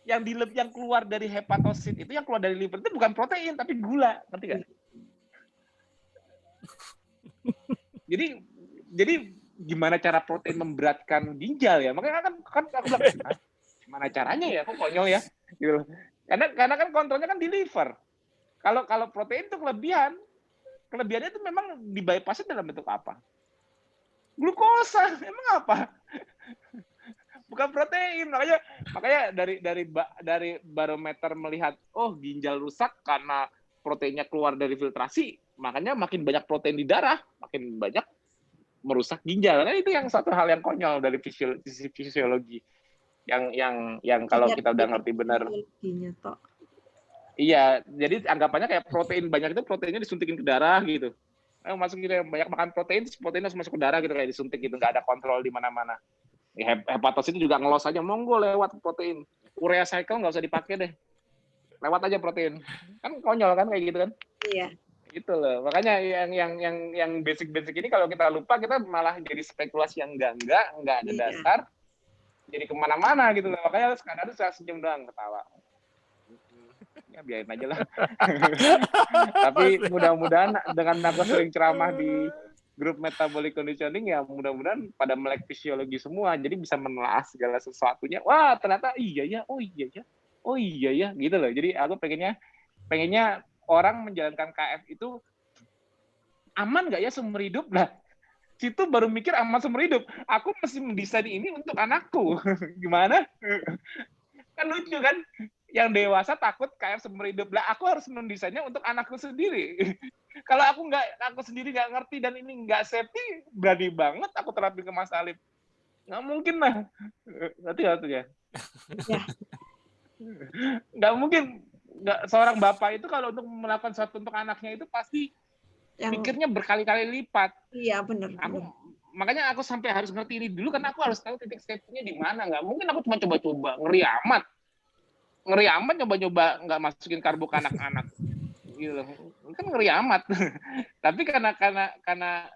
yang keluar dari hepatosit itu, yang keluar dari liver itu bukan protein tapi gula, ngerti nggak? Jadi gimana cara protein memberatkan ginjal ya? Makanya kan aku bilang, gimana caranya ya? Kok konyol ya? Gitu. Karena kan kontrolnya kan di liver. Kalau protein itu kelebihannya itu memang di bypass dalam bentuk apa? Glukosa, emang apa? Bukan protein. Makanya dari barometer melihat, oh ginjal rusak karena proteinnya keluar dari filtrasi, makanya makin banyak protein di darah, makin banyak merusak ginjal. Nah, itu yang satu hal yang konyol dari fisiologi. Yang kalau kita udah ngerti benar. Iya, jadi anggapannya kayak protein banyak itu proteinnya disuntikin ke darah gitu. Masukin banyak makan protein harus masuk ke darah gitu, kayak disuntik gitu, nggak ada kontrol di mana-mana. Hepatosit itu juga ngelos aja, monggo lewat protein. Urea cycle nggak usah dipakai deh, lewat aja protein. Kan konyol kan kayak gitu kan? Iya. Gitu loh. Makanya yang basic ini kalau kita lupa, kita malah jadi spekulasi yang enggak ada dasar, jadi kemana-mana gitu loh. Makanya sekarang itu saya senyum doang, ketawa. Ya biarin aja lah. Tapi mudah-mudahan dengan aku sering ceramah di grup metabolic conditioning, ya mudah-mudahan pada melek fisiologi semua, jadi bisa menelaah segala sesuatunya. Wah, ternyata iya ya, oh iya ya, gitu loh. Jadi aku pengennya orang menjalankan KF itu aman nggak ya seumur hidup? Nah, situ baru mikir aman seumur hidup. Aku mesti mendesain ini untuk anakku. Gimana? Kan lucu kan? Yang dewasa takut KF seumur hidup. Lah, aku harus mendesainnya untuk anakku sendiri. Kalau aku sendiri nggak ngerti dan ini nggak safety, berani banget aku terapin ke Mas Alif. Nggak mungkin lah. Ngerti ya? Nggak mungkin. Seorang bapak itu kalau untuk melakukan sesuatu untuk anaknya itu pasti pikirnya berkali-kali lipat. Iya, benar. Makanya aku sampai harus ngerti ini dulu, karena aku harus tahu titik safety-nya di mana. Nggak mungkin aku cuma coba-coba, ngeri amat nyoba-nyoba nggak masukin karbo ke anak-anak. Gitu. Kan ngeri amat. Tapi karena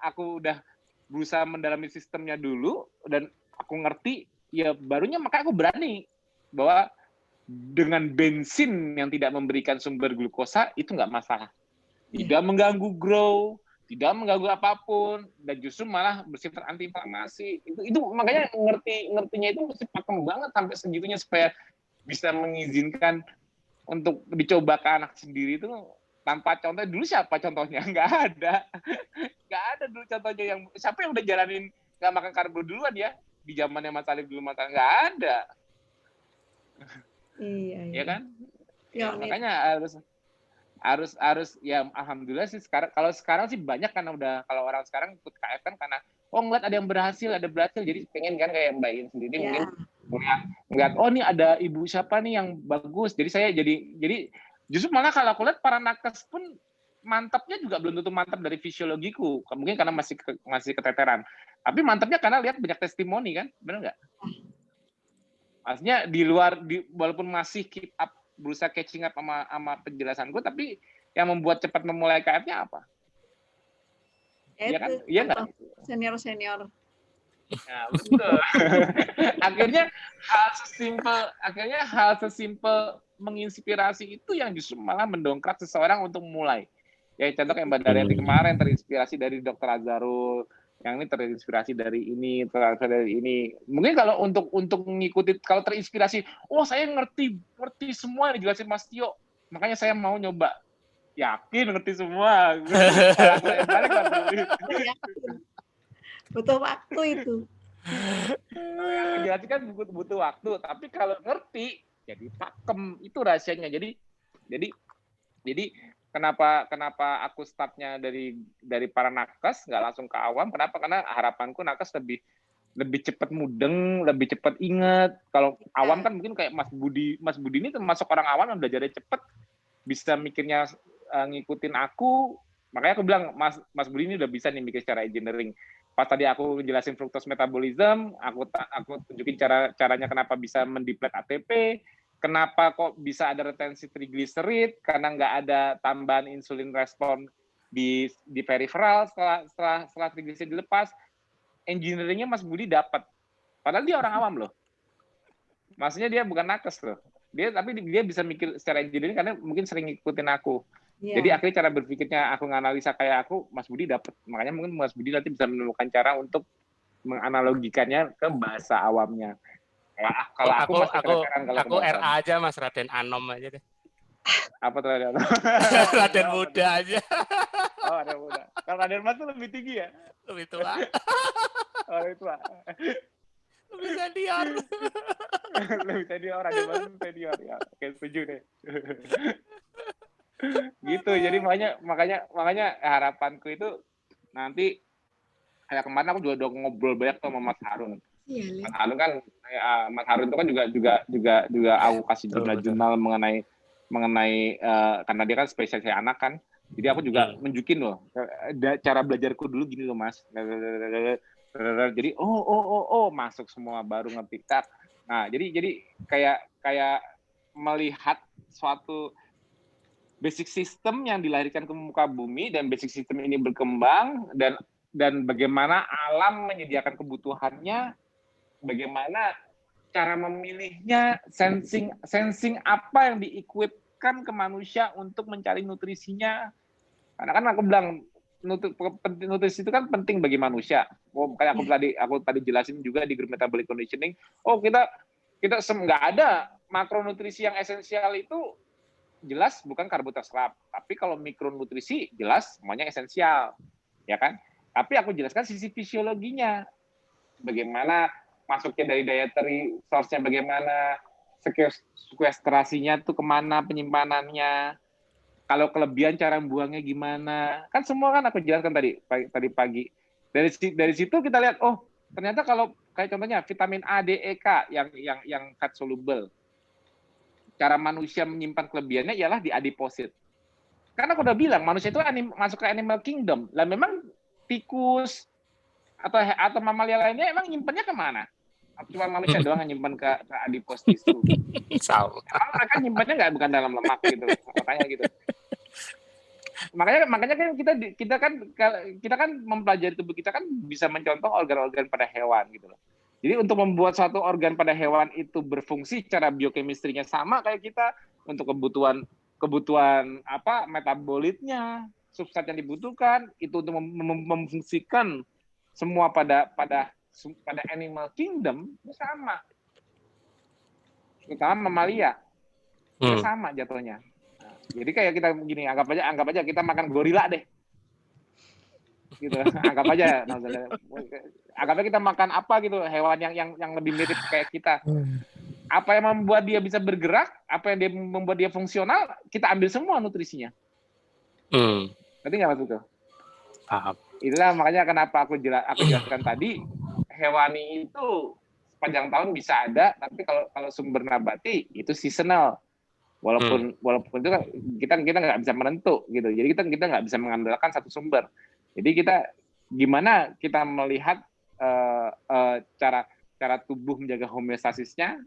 aku udah berusaha mendalami sistemnya dulu dan aku ngerti, ya barunya makanya aku berani bahwa dengan bensin yang tidak memberikan sumber glukosa itu nggak masalah. Tidak mengganggu grow, tidak mengganggu apapun, dan justru malah bersifat antiinflamasi. Itu makanya ngertinya itu mesti pakem banget sampai segitunya supaya bisa mengizinkan untuk dicoba ke anak sendiri itu tanpa contoh. Dulu siapa contohnya? Nggak ada dulu contohnya. Siapa yang udah jalanin nggak makan karbo duluan ya di zamannya Mas Alif dulu? Nggak ada. Iya kan? Ya, makanya harus ya alhamdulillah sih sekarang sih banyak, karena udah kalau orang sekarang ikut KF kan karena ngeliat ada yang berhasil jadi pengen kan kayak Mbak In sendiri mungkin ngeliat ini ada ibu siapa nih yang bagus, jadi saya jadi justru malah kalau aku lihat para nakes pun mantapnya juga belum tentu mantap dari fisiologiku, mungkin karena masih keteteran, tapi mantapnya karena lihat banyak testimoni kan, benar nggak? Maksudnya di luar walaupun masih keep up, berusaha catching up sama penjelasan gue, tapi yang membuat cepat memulai KF-nya apa? Iya kan? Iya nggak? Senior. Nah, betul. akhirnya hal sesimpel menginspirasi itu yang justru malah mendongkrak seseorang untuk mulai. Ya contoh kayak Mbak Daryati kemarin terinspirasi dari Dr. Azharul, yang ini terinspirasi dari ini, Mungkin kalau untuk mengikuti, kalau terinspirasi, saya ngerti semua yang dijelasin Mas Tio, makanya saya mau nyoba. Yakin ngerti semua. Butuh waktu itu. Yang dijelaskan kan butuh waktu, tapi kalau ngerti jadi pakem, itu rahasianya. Jadi kenapa aku startnya dari para nakes, nggak langsung ke awam? Kenapa? Karena harapanku nakes lebih cepat mudeng, lebih cepat ingat. Kalau awam kan mungkin kayak Mas Budi ini termasuk orang awam yang belajarnya cepat, bisa mikirnya ngikutin aku. Makanya aku bilang Mas Budi ini udah bisa nih mikir secara engineering. pas tadi aku jelasin fructose metabolism, aku tunjukin caranya kenapa bisa mendeplete ATP, kenapa kok bisa ada retensi trigliserid karena nggak ada tambahan insulin respon di peripheral setelah trigliserid dilepas. Engineeringnya Mas Budi dapat. Padahal dia orang awam loh. Maksudnya dia bukan nakes loh. Tapi dia bisa mikir secara engineering karena mungkin sering ngikutin aku. Iya. Jadi akhirnya cara berpikirnya aku nganalisa kayak aku, Mas Budi dapat. Makanya mungkin Mas Budi nanti bisa menemukan cara untuk menganalogikannya ke bahasa awamnya. Kalau aku masih penasaran kalau aku RA aja Mas, Raden Anom aja deh. Apa tuh Raden? Raden muda aja. Oh, Raden muda. Kalau Raden Mas tuh lebih tinggi ya? Lebih tua. Oh, lebih tua. Lebih senior. Lebih senior, Raden Mas senior ya. Oke, setuju deh. Gitu. Jadi makanya harapanku itu nanti kayak kemarin aku juga udah ngobrol banyak sama Mas Harun. Iya, Mas Harun kan Mas Harun itu kan juga aku kasih jurnal mengenai karena dia kan spesialis anak kan. Jadi aku juga nunjukin loh cara belajarku dulu gini loh Mas. Jadi masuk semua baru ngerti. Nah, jadi kayak melihat suatu basic system yang dilahirkan ke muka bumi dan basic system ini berkembang dan bagaimana alam menyediakan kebutuhannya, bagaimana cara memilihnya, sensing apa yang di-equipkan ke manusia untuk mencari nutrisinya. Karena kan aku bilang nutrisi itu kan penting bagi manusia. Kayak aku tadi jelasin juga di grup metabolic conditioning. Kita nggak ada makronutrisi yang esensial itu jelas bukan karbohidrat serap. Tapi kalau mikronutrisi jelas semuanya esensial, ya kan? Tapi aku jelaskan sisi fisiologinya, bagaimana masuknya dari dietary source-nya, bagaimana sekuestrasinya tuh kemana penyimpanannya, kalau kelebihan cara buangnya gimana, kan semua kan aku jelaskan tadi pagi. Dari situ kita lihat, ternyata kalau kayak contohnya vitamin A, D, E, K yang fat soluble, cara manusia menyimpan kelebihannya ialah di adiposit. Karena aku udah bilang manusia itu masuk ke animal kingdom. Lah memang tikus atau mamalia lainnya emang nyimpannya kemana? Cuma manusia doang yang nyimpan ke adipose tissue. Emang mereka nyimpannya bukan dalam lemak gitu. Makanya gitu. Makanya kan kita kan mempelajari tubuh kita kan bisa mencontoh organ-organ pada hewan gitu loh. Jadi untuk membuat suatu organ pada hewan itu berfungsi cara biokemistrinya sama kayak kita, untuk kebutuhan metabolitnya, substrat yang dibutuhkan itu untuk memfungsikan semua pada animal kingdom itu sama. Terutama mamalia. Itu sama jatuhnya. Jadi kayak kita begini, anggap aja kita makan gorila deh. Gitu. Anggap aja kita makan apa gitu, hewan yang lebih mirip kayak kita. Apa yang membuat dia bisa bergerak, apa yang membuat dia fungsional, kita ambil semua nutrisinya. Ngerti nggak Mas Buko? Paham. Itulah makanya kenapa aku jelaskan tadi, hewani itu sepanjang tahun bisa ada, tapi kalau sumber nabati itu seasonal. Walaupun itu kan kita nggak bisa menentu gitu. Jadi kita nggak bisa mengandalkan satu sumber. Jadi gimana kita melihat cara tubuh menjaga homeostasisnya.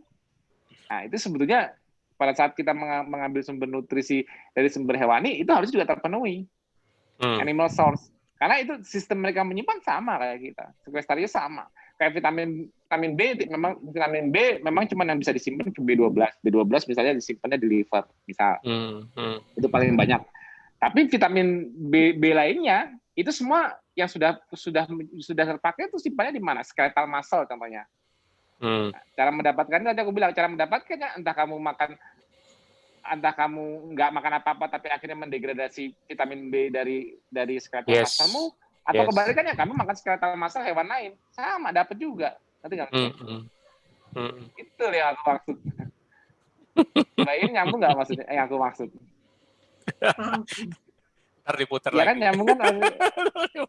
Nah, itu sebetulnya pada saat kita mengambil sumber nutrisi dari sumber hewani itu harus juga terpenuhi. Animal source. Karena itu sistem mereka menyimpan sama kayak kita. Sekuestrasinya sama. Kayak vitamin B memang cuma yang bisa disimpan ke B12. B12 misalnya disimpannya di liver, misal. Itu paling banyak. Tapi vitamin B lainnya itu semua yang sudah terpakai itu simpannya di mana? Skeletal muscle contohnya. Cara mendapatkannya tadi aku bilang, cara mendapatkannya entah kamu nggak makan apa-apa tapi akhirnya mendegradasi vitamin B dari skeletal muscle-mu, atau kebalikannya kamu makan skeletal muscle hewan lain, sama dapat juga. Nanti nggak? Itu yang aku maksud. Ini nyambung nggak maksudnya? Yang aku maksud. Diputar ya lagi. Kan nyambung kan?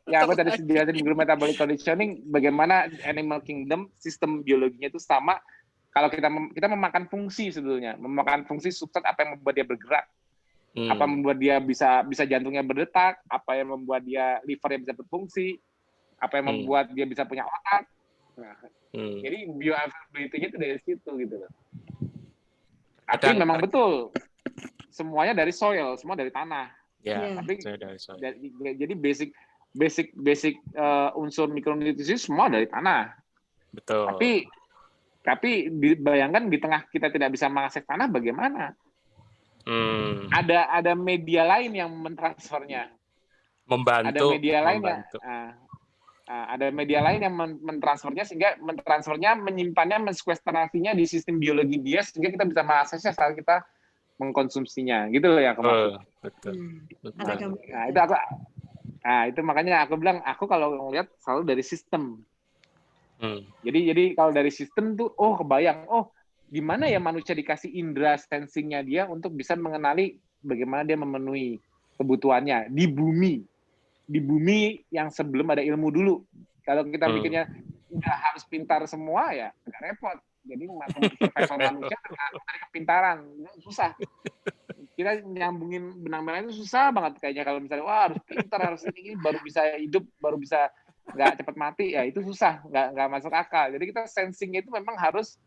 Ya aku tadi jelasin di grup metabolic conditioning bagaimana animal kingdom sistem biologinya itu sama. Kalau kita memakan fungsi sebetulnya, memakan fungsi substrat apa yang membuat dia bergerak, apa membuat dia bisa jantungnya berdetak, apa yang membuat dia livernya bisa berfungsi, apa yang membuat dia bisa punya otak. Nah, jadi bioavailability-nya itu dari situ gitu loh. Tapi memang betul semuanya dari soil, semua dari tanah. Ya, tapi dari soil. Jadi basic unsur mikronutrisi semua dari tanah. Betul. Tapi bayangkan di tengah kita tidak bisa mengakses tanah, bagaimana? Ada media lain yang mentransfernya. Membantu. Ada media lain ada media lain yang mentransfernya, sehingga mentransfernya, menyimpannya, mensekwestrasinya di sistem biologi dia, sehingga kita bisa mengaksesnya saat kita mengkonsumsinya, gitu loh yang aku maksud. Betul. Itu makanya aku bilang, aku kalau ngelihat selalu dari sistem. Jadi kalau dari sistem tuh, kebayang, gimana ya manusia dikasih indera sensingnya dia untuk bisa mengenali bagaimana dia memenuhi kebutuhannya di bumi yang sebelum ada ilmu dulu. Kalau kita pikirnya udah harus pintar semua, ya agak repot. Jadi survival manusia tergantung dari kepintaran, susah. Kita nyambungin benang merah itu susah banget kayaknya. Kalau misalnya harus pintar, harus ini baru bisa hidup, baru bisa nggak cepat mati, ya itu susah, nggak masuk akal. Jadi kita sensingnya itu memang harus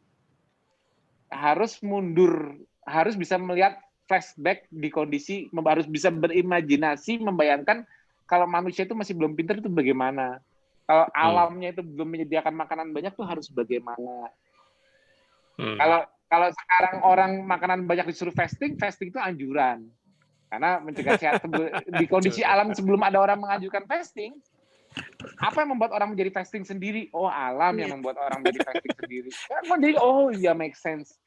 mundur, harus bisa melihat flashback di kondisi, harus bisa berimajinasi, membayangkan kalau manusia itu masih belum pintar itu bagaimana. Kalau alamnya itu belum menyediakan makanan banyak tuh harus bagaimana. Kalau sekarang orang makanan banyak disuruh fasting itu anjuran. Karena mencegah sehat di kondisi alam sebelum ada orang mengajukan fasting. Apa yang membuat orang menjadi fasting sendiri? Alam yang membuat orang menjadi fasting sendiri. Jadi ya make sense.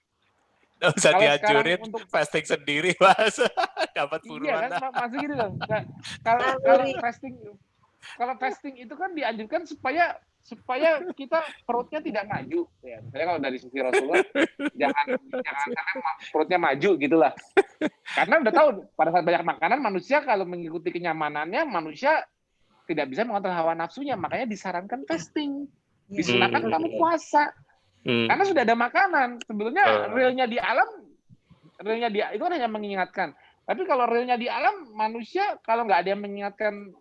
Nggak usah dianjurin untuk fasting sendiri, Mas. Dapat buruan. Iya kan, masih gitu loh. Kalau fasting itu kan dianjurkan supaya kita perutnya tidak maju. Ya, misalnya kalau dari sisi Rasulullah, jangan sampai perutnya maju gitulah. Karena udah tahu pada saat banyak makanan, manusia kalau mengikuti kenyamanannya, manusia tidak bisa mengontrol hawa nafsunya. Makanya disarankan fasting. Disunahkan kamu puasa. Karena sudah ada makanan. Sebetulnya realnya di alam, itu kan hanya mengingatkan. Tapi kalau realnya di alam, manusia kalau nggak ada yang mengingatkan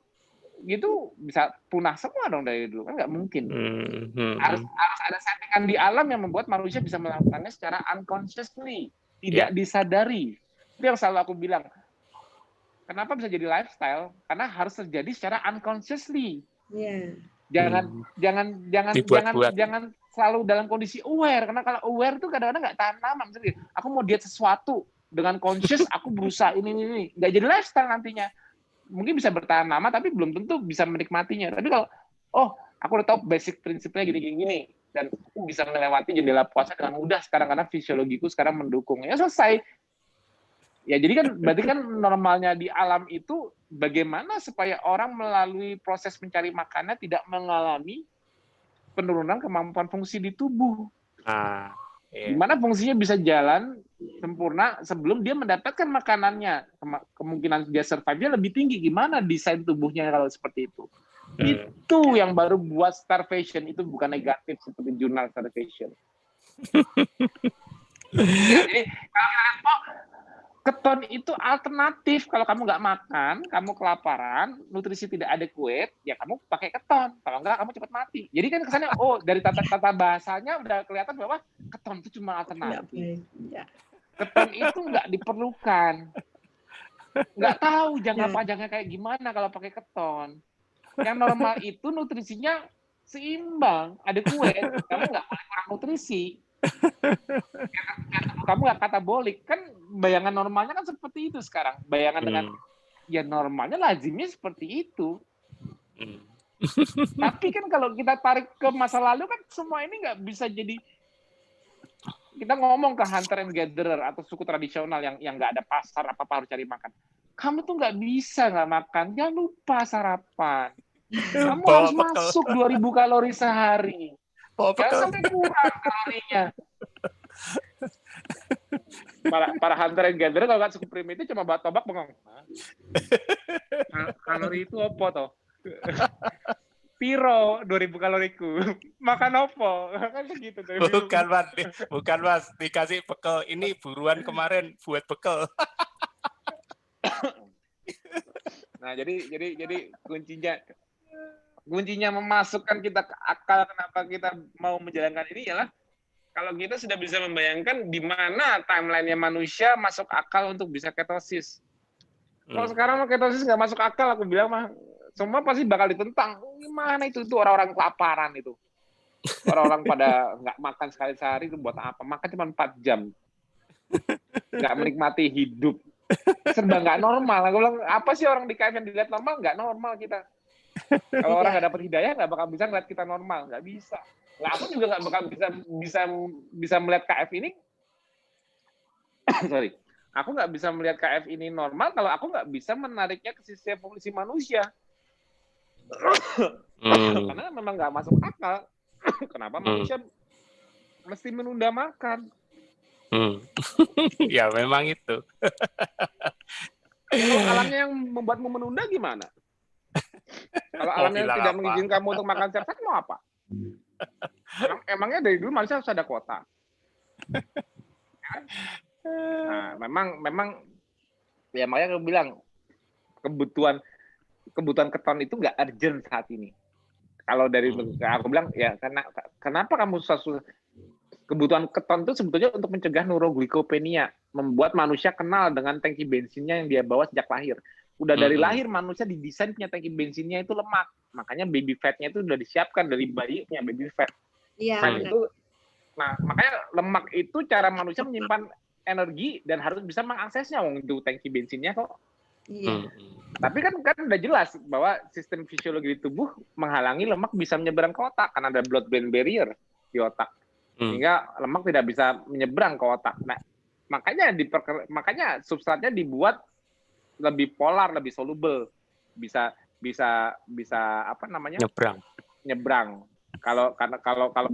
gitu, bisa punah semua dong dari dulu. Kan nggak mungkin. Harus ada settingan di alam yang membuat manusia bisa melakukannya secara unconsciously. Tidak disadari. Itu yang selalu aku bilang. Kenapa bisa jadi lifestyle? Karena harus terjadi secara unconsciously. Jangan selalu dalam kondisi aware. Karena kalau aware tuh kadang-kadang nggak tahan lama. Misalnya, aku mau diet sesuatu dengan conscious, aku berusaha ini. Nggak jadi lifestyle nantinya. Mungkin bisa bertahan lama, tapi belum tentu bisa menikmatinya. Tapi kalau, aku udah tahu basic prinsipnya gini-gini, dan aku bisa melewati jendela puasa dengan mudah sekarang karena fisiologiku sekarang mendukung. Ya selesai. Ya jadi kan berarti kan normalnya di alam itu bagaimana supaya orang melalui proses mencari makannya tidak mengalami penurunan kemampuan fungsi di tubuh. Gimana fungsinya bisa jalan sempurna sebelum dia mendapatkan makanannya. Kemungkinan dia survive-nya lebih tinggi. Gimana desain tubuhnya kalau seperti itu? Itu yang baru buat starvation. Itu bukan negatif seperti jurnal starvation. Jadi kalau kita lihat, keton itu alternatif. Kalau kamu nggak makan, kamu kelaparan, nutrisi tidak adequate, ya kamu pakai keton. Kalau nggak, kamu cepat mati. Jadi kan kesannya, dari tata bahasanya udah kelihatan bahwa keton itu cuma alternatif. Keton itu nggak diperlukan. Nggak tahu jangka panjangnya kayak gimana kalau pakai keton. Yang normal itu nutrisinya seimbang, adequate. Kamu nggak boleh kurang nutrisi. Kamu nggak katabolik. Kan bayangan normalnya kan seperti itu sekarang. Bayangan dengan ya normalnya lazimnya seperti itu. Tapi kan kalau kita tarik ke masa lalu kan semua ini nggak bisa jadi. Kita ngomong ke hunter and gatherer atau suku tradisional yang nggak ada pasar, apa-apa harus cari makan. Kamu tuh nggak bisa nggak makan. Jangan lupa sarapan. Kamu harus masuk 2.000 kalori sehari. Jangan sampai kurang kalorinya. Para hunter and gatherer kalau nggak cukup primitif cuma bawa tobak bengong. Kalori itu apa toh? Piro 2.000 kaloriku. Makan opo? Kan begitu tuh. Bukan Mas, dikasih bekal. Ini buruan kemarin buat bekal. Nah, jadi kuncinya kuncinya memasukkan kita ke akal kenapa kita mau menjalankan ini ialah kalau kita sudah bisa membayangkan di mana timeline-nya manusia masuk akal untuk bisa ketosis. Kalau sekarang ketosis nggak masuk akal, aku bilang mah semua pasti bakal ditentang. Gimana itu orang-orang kelaparan itu. Orang-orang pada nggak makan sekali sehari itu buat apa? Makan cuma 4 jam. Nggak menikmati hidup. Serba nggak normal. Aku bilang, apa sih orang di KF yang dilihat normal? Nggak normal kita. Kalau orang nggak dapat hidayah, nggak bakal bisa ngeliat kita normal. Nggak bisa. Nah, aku juga nggak bakal bisa melihat KF ini. Sorry. Aku nggak bisa melihat KF ini normal kalau aku nggak bisa menariknya ke sisi evolusi manusia. Karena memang nggak masuk akal. Kenapa manusia mesti menunda makan? Ya memang itu. Kalau alamnya yang membuatmu menunda gimana? Kalau alamnya tidak mengizinkan kamu untuk makan setiap saat, mau apa? Emangnya dari dulu manusia harus ada kuota. Nah, memang ya makanya aku bilang kebutuhan keton itu nggak urgent saat ini. Kalau dari aku bilang ya kenapa kamu susah kebutuhan keton itu sebetulnya untuk mencegah neuroglikopenia, membuat manusia kenal dengan tangki bensinnya yang dia bawa sejak lahir. Udah dari lahir manusia didesain punya tangki bensinnya itu lemak, makanya baby fatnya itu udah disiapkan dari bayi punya baby fat. Fat itu, nah makanya lemak itu cara manusia menyimpan energi dan harus bisa mengaksesnya, untuk tangki bensinnya kok. Iya. Tapi kan udah jelas bahwa sistem fisiologi di tubuh menghalangi lemak bisa menyeberang ke otak karena ada blood-brain barrier di otak, sehingga lemak tidak bisa menyeberang ke otak. Nah, makanya substratnya dibuat lebih polar, lebih soluble, bisa apa namanya? Nyebrang. Kalau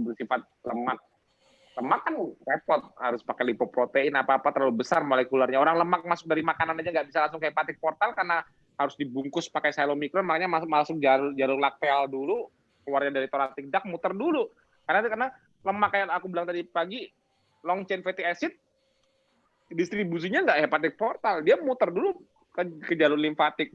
bersifat lemak kan repot, harus pakai lipoprotein apa terlalu besar molekulernya. Orang lemak masuk dari makanan aja nggak bisa langsung ke hepatic portal karena harus dibungkus pakai silomikron, makanya masuk jalur lakteal dulu, keluarnya dari thoracic duct muter dulu. Karena lemak kayak aku bilang tadi pagi, long chain fatty acid distribusinya nggak hepatic portal, dia muter dulu ke jalur limfatik.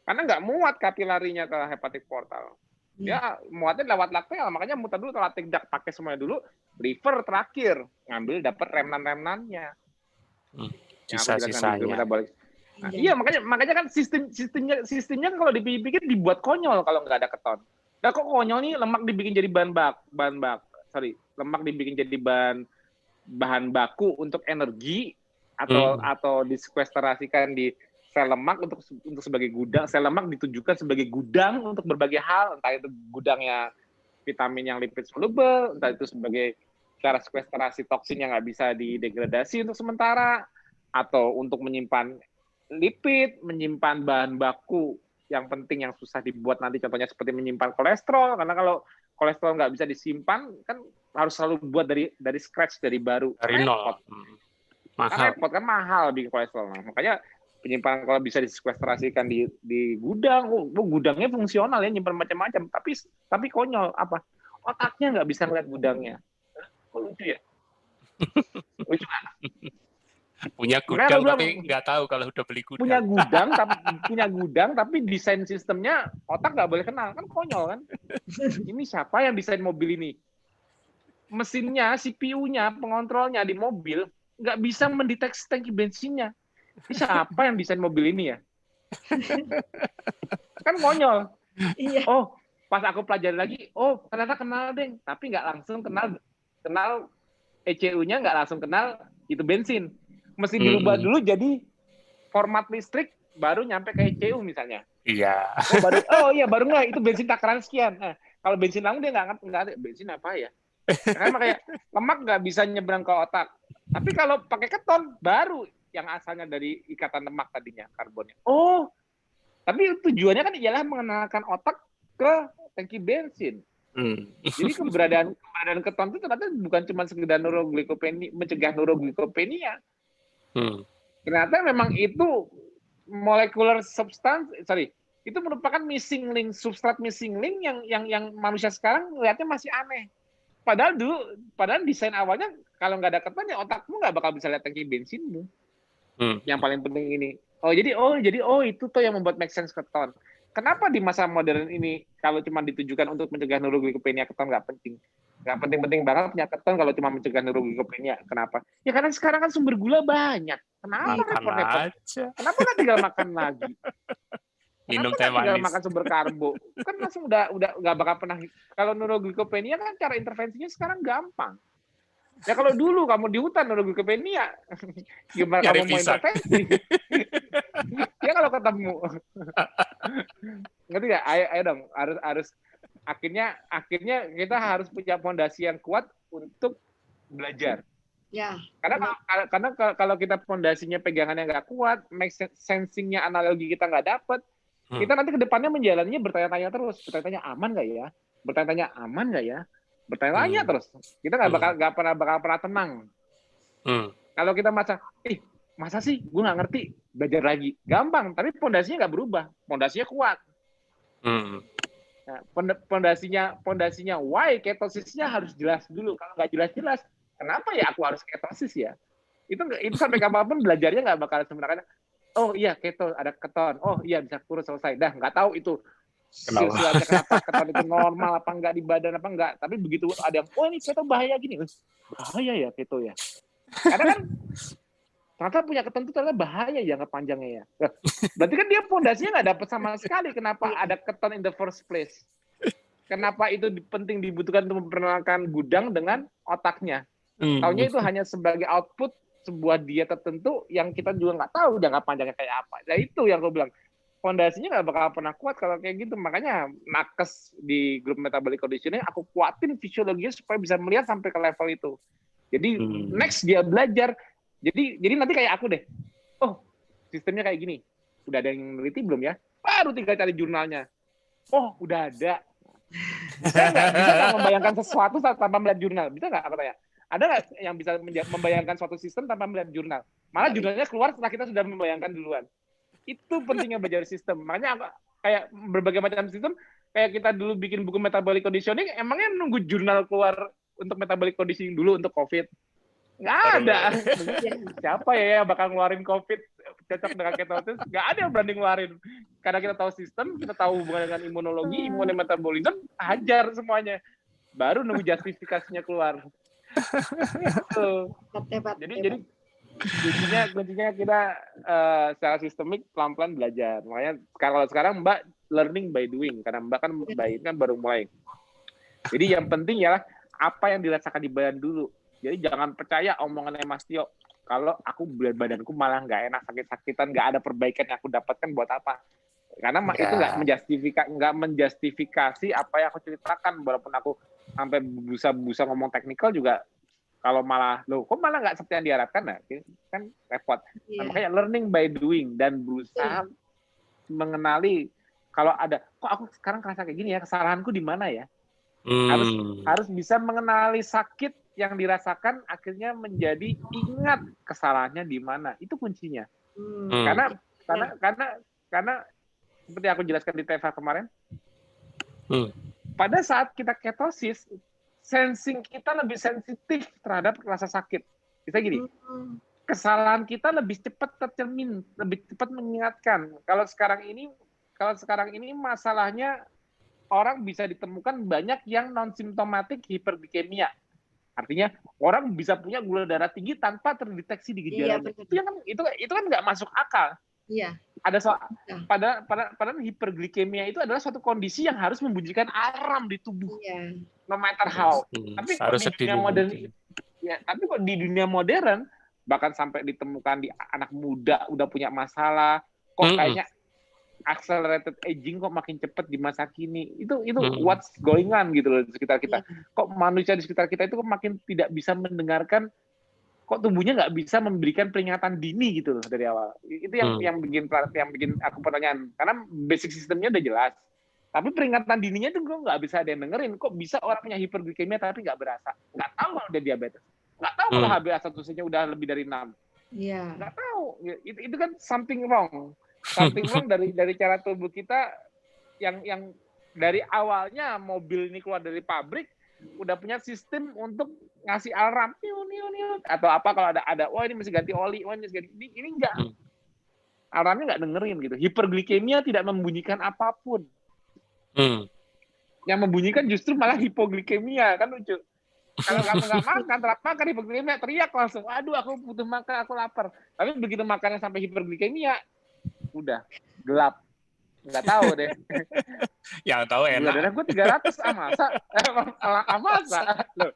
Karena nggak muat kapilarinya ke hepatic portal. Ya muatnya lewat lakteal, makanya muter dulu thoracic duct, pakai semuanya dulu, liver terakhir ngambil dapat remnan-remnannya. Sisa-sisanya. Nah, iya makanya kan sistemnya kalau dipikir dibuat konyol kalau nggak ada keton. Nah kok konyol nih, lemak dibikin jadi lemak dibikin jadi bahan baku untuk energi atau disekwestrasikan di sel lemak untuk sebagai gudang. Sel lemak ditujukan sebagai gudang untuk berbagai hal, entah itu gudangnya vitamin yang lipid soluble, entah itu sebagai cara sekwestrasi toksin yang nggak bisa didegradasi untuk sementara, atau untuk menyimpan lipid, menyimpan bahan baku yang penting yang susah dibuat nanti, contohnya seperti menyimpan kolesterol, karena kalau kolesterol nggak bisa disimpan kan harus selalu buat dari scratch, dari baru, dari nol. Mahal. Repot kan, mahal bikin kolesterol. Nah, makanya penyimpanan kalau bisa disekwestrasikan di gudang, gudangnya fungsional ya, nyimpan macam-macam, tapi konyol apa? Otaknya nggak bisa ngeliat gudangnya. Kok lucu ya? Lucu kan? Punya gudang tapi nggak tahu kalau udah beli gudang. Punya gudang tapi desain sistemnya otak nggak boleh kenal, kan konyol kan? Ini siapa yang desain mobil ini? Mesinnya, CPU-nya, pengontrolnya di mobil nggak bisa mendeteksi tangki bensinnya. Ini siapa yang desain mobil ini ya? Kan konyol. Iya. Oh, pas aku pelajari lagi, oh ternyata kenal deh, tapi nggak langsung kenal ECU-nya, nggak langsung kenal itu bensin. Mesti dirubah dulu jadi format listrik, baru nyampe ke ECU misalnya. Iya. Baru nggak, itu bensin takaran sekian. Nah, kalau bensin langsung dia nggak ngerti bensin apa ya. Karena kayak lemak nggak bisa nyebrang ke otak. Tapi kalau pakai keton, baru yang asalnya dari ikatan lemak tadinya, karbonnya. Oh, tapi tujuannya kan ialah mengenalkan otak ke tangki bensin. Jadi keberadaan keton itu ternyata bukan cuma sekedar mencegah neuroglikopenia. Ternyata memang itu molekular itu merupakan missing link, substrat missing link yang manusia sekarang melihatnya masih aneh. Padahal desain awalnya kalau nggak ada keton ya otakmu nggak bakal bisa lihat tangki bensinmu. Yang paling penting ini. Jadi itu tuh yang membuat make sense keton. kenapa di masa modern ini kalau cuma ditujukan untuk mencegah neuroglikopenia keton nggak penting? Nggak penting-penting banget punya keton kalau cuma mencegah neuroglikopenia. Kenapa? Ya karena sekarang kan sumber gula banyak. Kenapa repot-repot? Kenapa nggak tinggal makan lagi? Minum Kenapa teh nggak tinggal manis. makan sumber karbo? Kan langsung udah nggak bakal pernah. Kalau neuroglikopenia kan cara intervensinya sekarang gampang. Ya kalau dulu kamu di hutan neuroglikopenia, gimana Nyari kamu mau pisang. intervensi? Ya kalau ketemu. Ngerti nggak? Ayo dong, harus akhirnya kita harus punya fondasi yang kuat untuk belajar. Ya. Karena kalau kita fondasinya pegangannya nggak kuat, sensingnya analogi kita nggak dapet, kita nanti ke depannya menjalannya bertanya-tanya terus, bertanya-tanya aman nggak ya, bertanya-tanya aman nggak ya, bertanya-tanya terus. Kita nggak pernah tenang. Kalau kita masa sih gue nggak ngerti, belajar lagi, gampang, tapi fondasinya nggak berubah, fondasinya kuat. Nah, fondasinya why ketosisnya harus jelas dulu. Kalau nggak jelas-jelas, kenapa ya aku harus ketosis ya? Itu sampai kapanpun belajarnya nggak bakal sebenarnya. Oh iya keto, ada keton. Oh iya bisa kurus, selesai. Dah nggak tahu itu silsilahnya kenapa keton itu normal apa enggak di badan apa enggak. Tapi begitu ada yang ini keto bahaya gini, bahaya ya keto ya. Karena kan ternyata punya keton itu ternyata bahaya jangka panjangnya ya. Berarti kan dia fondasinya nggak dapat sama sekali. Kenapa ada keton in the first place? Kenapa itu penting dibutuhkan untuk memperkenalkan gudang dengan otaknya? Taunya itu hanya sebagai output sebuah diet tertentu yang kita juga nggak tahu jangka panjangnya kayak apa. Nah itu yang gue bilang, fondasinya nggak bakal pernah kuat kalau kayak gitu. Makanya nakes di grup metabolic conditioning aku kuatin fisiologinya supaya bisa melihat sampai ke level itu. Jadi next dia belajar. Jadi nanti kayak aku deh. Oh sistemnya kayak gini. Udah ada yang neliti belum ya? Baru tinggal cari jurnalnya. Oh udah ada. Bisa nggak membayangkan sesuatu tanpa melihat jurnal? Bisa nggak katanya? Ada nggak yang bisa membayangkan suatu sistem tanpa melihat jurnal? Malah jurnalnya keluar setelah kita sudah membayangkan duluan. Itu pentingnya belajar sistem. Makanya kayak berbagai macam sistem, kayak kita dulu bikin buku metabolic conditioning, emangnya nunggu jurnal keluar untuk metabolic conditioning dulu untuk COVID? Nggak ada. Siapa ya yang bakal ngeluarin COVID cocok dengan ketosis? Nggak ada yang berani ngeluarin. Karena kita tahu sistem, kita tahu hubungan dengan imunologi, metabolisme, hajar semuanya. Baru nunggu justifikasinya keluar. Jadi kuncinya kita secara sistemik pelan-pelan belajar. Makanya kalau sekarang Mbak learning by doing, karena Mbak kan baru mulai. Jadi yang penting ya apa yang dirasakan di badan dulu. Jadi jangan percaya omongannya Mas Tio. Kalau aku badanku malah nggak enak, sakit-sakitan, nggak ada perbaikan yang aku dapatkan buat apa? Karena itu nggak menjustifikasi apa yang aku ceritakan. Walaupun aku sampai busa ngomong teknikal juga, kalau malah kok malah nggak seperti yang diharapkan, nah, kan repot. Nah, makanya learning by doing dan berusaha mengenali kalau ada kok aku sekarang kerasa kayak gini ya, kesalahanku di mana ya? Harus bisa mengenali sakit yang dirasakan, akhirnya menjadi ingat kesalahannya di mana. Itu kuncinya. Karena seperti aku jelaskan di TV kemarin, pada saat kita ketosis, sensing kita lebih sensitif terhadap rasa sakit. Bisa gini, kesalahan kita lebih cepat tercermin, lebih cepat mengingatkan. Kalau sekarang ini masalahnya orang bisa ditemukan banyak yang non-simptomatik hiperglikemia. Artinya orang bisa punya gula darah tinggi tanpa terdeteksi di gejalanya. Itu kan nggak masuk akal. Iya. Padahal hiperglikemia itu adalah suatu kondisi yang harus membunyikan alarm di tubuh. No matter how. Tapi kok di dunia modern bahkan sampai ditemukan di anak muda udah punya masalah, kok kayaknya accelerated aging kok makin cepat di masa kini. Itu what's going on gitu loh di sekitar kita. Kok manusia di sekitar kita itu kok makin tidak bisa mendengarkan, kok tubuhnya nggak bisa memberikan peringatan dini gitu loh dari awal. Itu yang bikin aku pertanyaan. Karena basic sistemnya udah jelas. Tapi peringatan dininya tuh gue nggak bisa ada yang dengerin. Kok bisa orang punya hiperglikemia tapi nggak berasa? Nggak tahu kalau dia diabetes. Nggak tahu kalau HbA1c-nya udah lebih dari 6. Iya. Nggak tahu. Itu kan something wrong. Something wrong dari cara tubuh kita yang dari awalnya mobil ini keluar dari pabrik udah punya sistem untuk ngasih alarm atau apa kalau ada ini mesti ganti oli, ini enggak. alarmnya nggak dengerin gitu. Hiperglikemia tidak membunyikan apapun. Yang membunyikan justru malah hipoglikemia, kan lucu. Kalau kamu nggak makan, telat makan hipoglikemia, teriak langsung, aduh aku butuh makan, aku lapar. Tapi begitu makannya sampai hiperglikemia, udah gelap. Nggak tahu deh. Yang tahu enak. Gula darah gue 300, masa? Loh.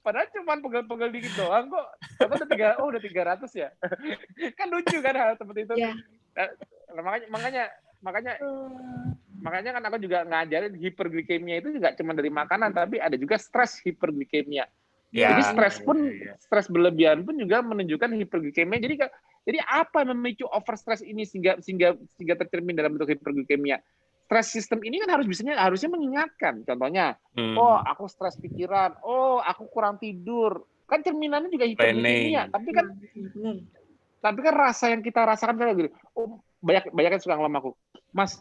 Padahal cuma pegel-pegel dikit doang kok. Apa udah 300 ya? Kan lucu kan hal seperti itu. Ya. Makanya kan aku juga ngajarin hiperglikemia itu juga cuma dari makanan, tapi ada juga stres hiperglikemia. Ya. Jadi stres berlebihan pun juga menunjukkan hiperglikemia. Jadi apa yang memicu overstress ini sehingga tercermin dalam bentuk hiperglikemia? Stress system ini kan harusnya mengingatkan. Contohnya, oh aku stres pikiran, oh aku kurang tidur. Kan cerminannya juga hiperglikemia. Tapi kan rasa yang kita rasakan kayak gini. Oh, banyak yang suka ngelam aku. Mas,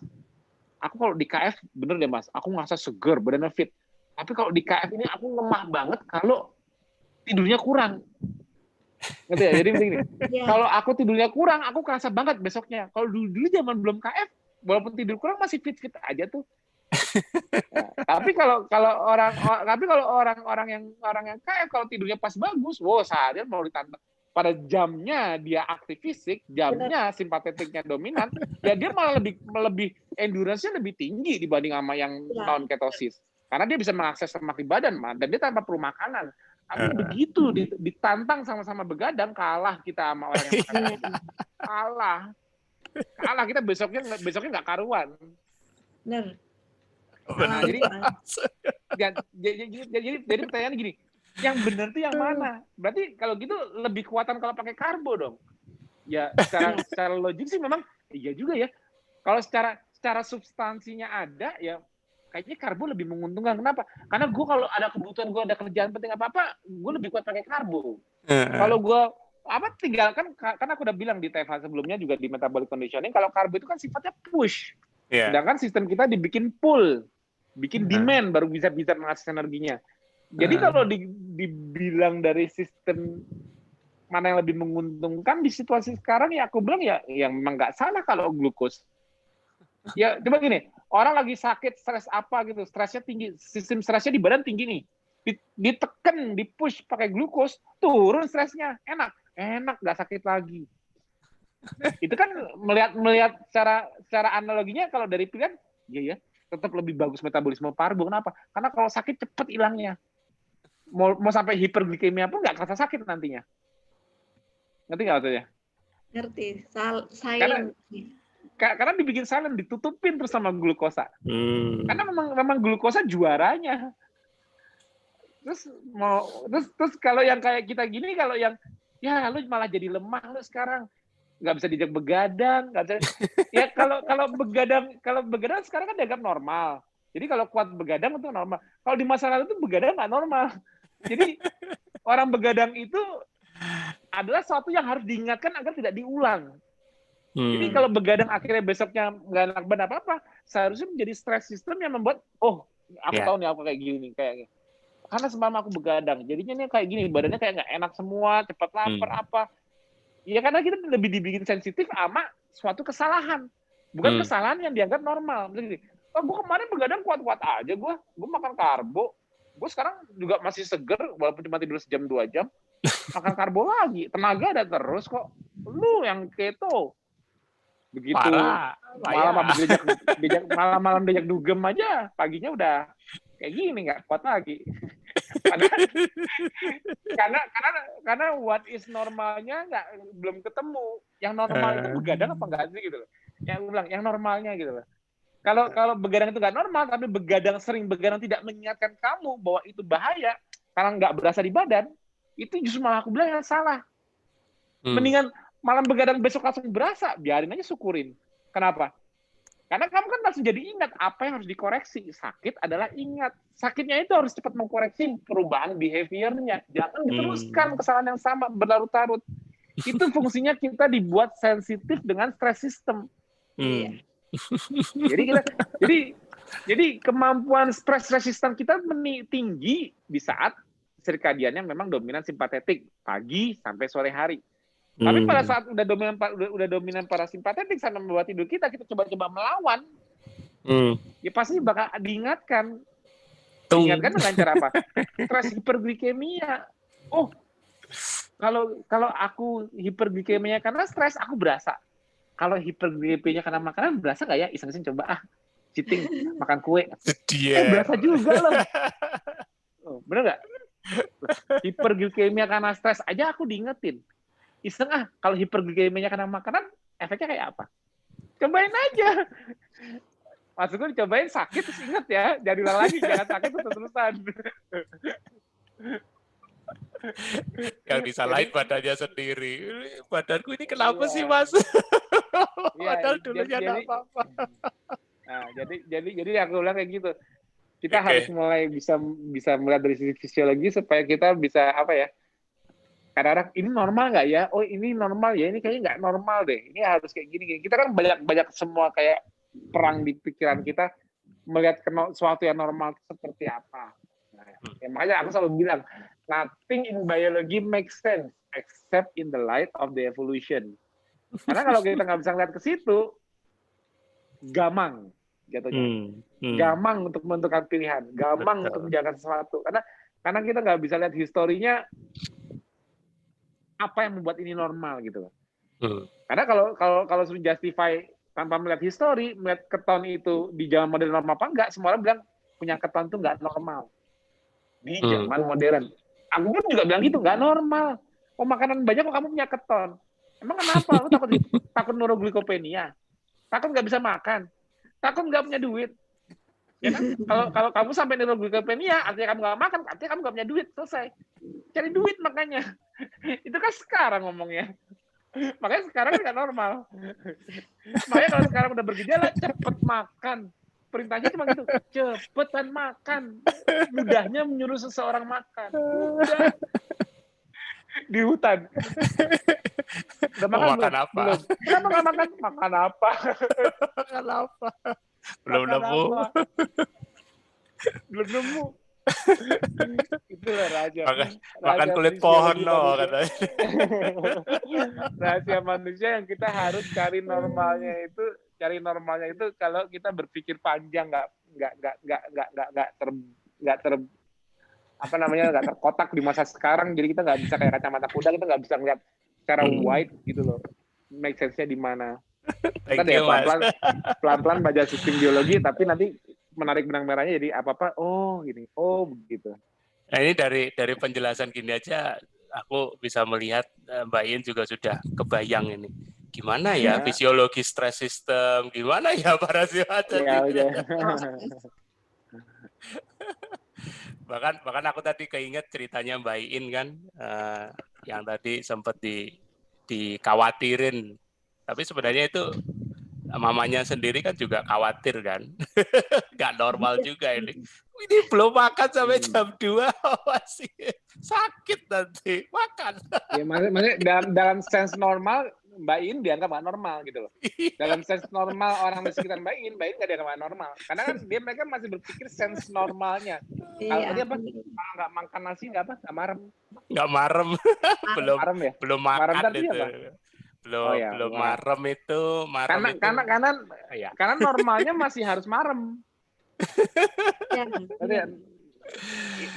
aku kalau di KF bener deh Mas, aku ngerasa seger, badannya fit. Tapi kalau di KF ini aku lemah banget kalau tidurnya kurang. Ngerti ya? Jadi begini, kalau aku tidurnya kurang, aku kerasa banget besoknya. Kalau dulu zaman belum KF, walaupun tidur kurang masih fit aja tuh. Nah, tapi kalau orang yang KF kalau tidurnya pas bagus, wow seharian mau ditantang. Pada jamnya dia aktif fisik, jamnya simpatetiknya dominan, ya dia malah lebih endurance-nya lebih tinggi dibanding sama yang non ketosis. Karena dia bisa mengakses lemak di badan, dan dia tanpa perlu makanan. Tapi begitu ditantang sama-sama begadang, kalah kita sama orang yang makan. Kalah kita besoknya nggak karuan. Benar. Nah, jadi pertanyaannya gini, yang benar tuh yang mana? Berarti kalau gitu lebih kuatan kalau pakai karbo dong. Ya secara logik sih memang iya juga ya. Kalau secara substansinya ada ya. Kayaknya karbo lebih menguntungkan. Kenapa? Karena gue kalau ada kebutuhan, gue ada kerjaan penting apa-apa, gue lebih kuat pakai karbo. Kalau gue tinggalkan, karena aku udah bilang di TFH sebelumnya juga di metabolic conditioning, kalau karbo itu kan sifatnya push. Sedangkan sistem kita dibikin pull, bikin demand baru bisa mengakses energinya. Jadi kalau dibilang dari sistem mana yang lebih menguntungkan di situasi sekarang, ya aku bilang ya memang nggak salah kalau glukos. Ya coba gini, orang lagi sakit, stres apa gitu, stresnya tinggi, sistem stresnya di badan tinggi nih, ditekan, dipush pakai glukos, turun stresnya, enak, nggak sakit lagi. Itu kan melihat cara analoginya kalau dari pilihan, ya tetap lebih bagus metabolisme karbo. Kenapa? Karena kalau sakit cepat hilangnya. Mau sampai hiperglikemia pun nggak kerasa sakit nantinya. Ngerti nggak maksudnya? Ngerti. Silent. Karena dibikin silent, ditutupin terus sama glukosa. Karena memang glukosa juaranya. Terus kalau yang kayak kita gini, kalau yang ya lu malah jadi lemah lu sekarang, nggak bisa diajak begadang, nggak bisa. Ya kalau begadang sekarang kan dianggap normal. Jadi kalau kuat begadang itu normal. Kalau di masa lalu itu begadang nggak normal. Jadi orang begadang itu adalah sesuatu yang harus diingatkan agar tidak diulang. Jadi kalau begadang akhirnya besoknya nggak enak badan apa-apa, seharusnya menjadi stress system yang membuat, oh aku tahu nih aku kayak gini, kayak karena semalam aku begadang, jadinya nih kayak gini, badannya kayak nggak enak semua, cepat lapar apa. Ya karena kita lebih dibikin sensitif sama suatu kesalahan, bukan kesalahan yang dianggap normal. Misalnya, oh gue kemarin begadang kuat-kuat aja, gue makan karbo, gue sekarang juga masih seger walaupun cuma tidur sejam 2 jam, makan karbo lagi, tenaga ada terus kok. Lu yang keto. Begitu malam diajak dugem aja, paginya udah kayak gini, nggak kuat lagi. karena what is normalnya belum ketemu. Yang normal itu begadang apa enggak sih gitu loh. Yang bilang yang normalnya gitu loh. Kalau begadang itu nggak normal, tapi sering begadang tidak mengingatkan kamu bahwa itu bahaya karena nggak berasa di badan, itu justru malah aku bilang yang salah. Mendingan malam begadang besok langsung berasa, biarin aja, syukurin. Kenapa? Karena kamu kan langsung jadi ingat apa yang harus dikoreksi. Sakit adalah ingat. Sakitnya itu harus cepat mengkoreksi perubahan behavior-nya. Jangan diteruskan kesalahan yang sama berlarut-larut. Itu fungsinya kita dibuat sensitif dengan stress system. Jadi kemampuan stress resistant kita tinggi di saat sirkadiannya memang dominan simpatetik pagi sampai sore hari. Tapi pada saat udah dominan parasimpatetik sama membuat tidur kita coba-coba melawan, ya pasti bakal diingatkan. Diingatkan dengan cara apa? Stres hiperglikemia. Oh, kalau aku hiperglikemia karena stres, aku berasa. Kalau hiperglikemia karena makanan, berasa nggak ya? Iseng-iseng coba cheating, makan kue. Berasa juga loh. Oh, bener nggak? Hiperglikemia karena stres aja aku diingetin. Iseng kalau hiperglikemia karena makanan, efeknya kayak apa? Cobain aja. Maksudku dicobain sakit terus inget ya, jadilah lagi, jangan sakit terus-terusan. Yang disalahin badannya sendiri. Badanku ini kenapa sih, Mas? Padahal dulunya enggak apa-apa. Nah, jadi aku bilang kayak gitu. Kita harus mulai bisa melihat dari sisi fisiologi supaya kita bisa apa ya? Kadang-kadang ini normal nggak ya? Oh ini normal ya, ini kayaknya nggak normal deh. Ini harus kayak gini. Kita kan banyak semua kayak perang di pikiran kita melihat sesuatu yang normal seperti apa. Nah, ya, makanya aku selalu bilang, nothing in biology makes sense except in the light of the evolution. Karena kalau kita nggak bisa ngeliat ke situ, gamang jatuhnya. Gamang untuk menentukan pilihan, gamang untuk menjaga sesuatu. Karena kita nggak bisa lihat historinya apa yang membuat ini normal gitu. Karena kalau sudah justify tanpa melihat histori, melihat keton itu di zaman modern normal apa enggak, semua orang bilang punya keton itu nggak normal di zaman modern. Aku pun juga bilang gitu, nggak normal. Oh makanan banyak kok kamu punya keton. Emang kenapa? Lu takut neuroglikopenia? Takut nggak bisa makan? Takut nggak punya duit? Ya kan? Kalau kamu sampai neuroglikopenia, artinya kamu nggak makan, artinya kamu nggak punya duit. Selesai. Cari duit makanya. Itu kan sekarang ngomongnya. Makanya sekarang nggak normal. Makanya kalau sekarang udah bergejala, cepet makan. Perintahnya cuma gitu, cepetan makan. Mudahnya menyuruh seseorang makan. Udah. Di hutan. Udah makan apa? Belum. Kenapa nggak makan? Makan apa? Makan apa? Belum nemu. Belum nemu. Itulah rahasia. Makan kulit pohon katanya. Rahasia manusia yang kita harus cari normalnya itu kalau kita berpikir panjang, nggak terkotak di masa sekarang. Jadi kita nggak bisa kayak kacamata kuda, kita nggak bisa ngeliat secara wide gitu loh. Make sense-nya di mana? Kita deh pelan-pelan baca sistem biologi, tapi nanti menarik benang merahnya jadi apa-apa, gini, begitu. Nah ini dari penjelasan gini aja, aku bisa melihat Mbak In juga sudah kebayang ini. Gimana ya fisiologi stres sistem, gimana ya parasimpatetik. Bahkan aku tadi keinget ceritanya Mbak In kan, yang tadi sempat dikhawatirin. Tapi sebenarnya itu mamanya sendiri kan juga khawatir kan. Nggak normal juga ini. Ini belum makan sampai jam 2 masih sakit nanti. Makan. Ya, maksudnya dalam sense normal Mbak In dianggap nggak normal gitu loh. Dalam sense normal orang di sekitar Mbak In nggak dianggap nggak normal. Karena kan mereka masih berpikir sense normalnya. Kalau tadi apa? Nggak makan nasi nggak apa? Nggak marem. Nggak marem. belum makan marem itu. Apa? Belum marem itu. Karena normalnya masih harus marem.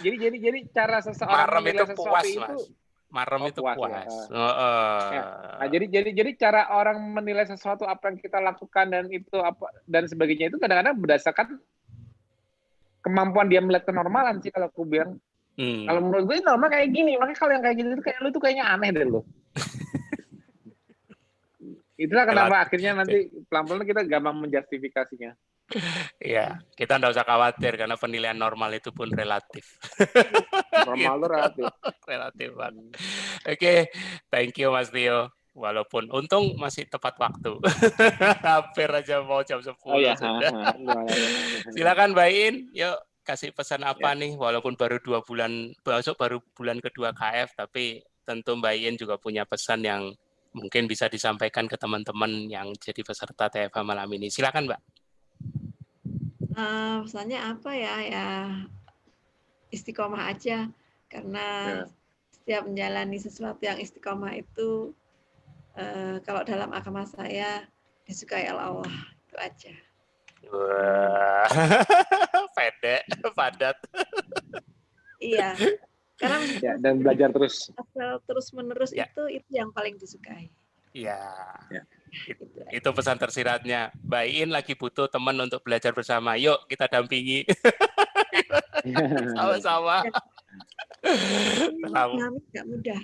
Jadi cara seseorang marem itu puas, itu, Mas. Marem itu puas. Nah, jadi cara orang menilai sesuatu apa yang kita lakukan dan itu apa dan sebagainya itu kadang-kadang berdasarkan kemampuan dia melihat kenormalan sih kalau aku bilang. Kalau menurut gue normal kayak gini, makanya kalau yang kayak gini itu kayak lu tuh kayaknya aneh deh lo. Itulah kenapa akhirnya nanti pelan-pelan kita gampang menjustifikasinya. Iya, kita nggak usah khawatir karena penilaian normal itu pun relatif. Normal itu relatif. Relatif banget. Oke, thank you Mas Tio. Walaupun untung masih tepat waktu. Hampir aja mau jam 10 sudah. Silakan Mbak In, yuk kasih pesan apa nih? Walaupun baru 2 bulan, baru bulan kedua KF, tapi tentu Mbak In juga punya pesan yang mungkin bisa disampaikan ke teman-teman yang jadi peserta TFH malam ini. Silakan Mbak. Pesannya apa ya istiqomah aja, karena setiap menjalani sesuatu yang istiqomah itu kalau dalam agama saya disukai Allah, itu aja. Wah, pendek, padat. Iya, karena ya, dan belajar terus menerus ya. itu yang paling disukai. Iya. Ya. Itu pesan tersiratnya. Mbak Iin lagi butuh teman untuk belajar bersama. Yuk kita dampingi. Sama-sama. Nggak mudah.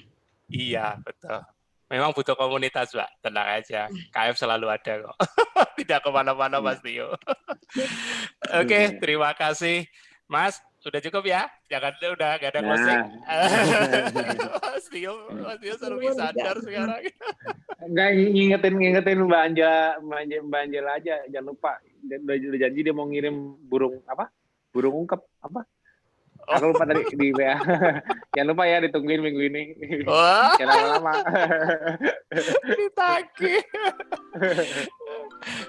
Iya, betul. Memang butuh komunitas, Mbak. Tenang aja. KF selalu ada kok. Tidak kemana-mana, Mas Tio. Oke, terima kasih. Mas, sudah cukup ya? Jangan, udah nggak ada closing. Mas Tio selalu sadar sekarang. Enggak, ngingetin Mbak Angela aja. Jangan lupa. Udah janji dia mau ngirim burung ungkep apa? Aku lupa tadi di WA. Jangan lupa ya, ditungguin minggu ini. Jangan lama-lama. Ditagih.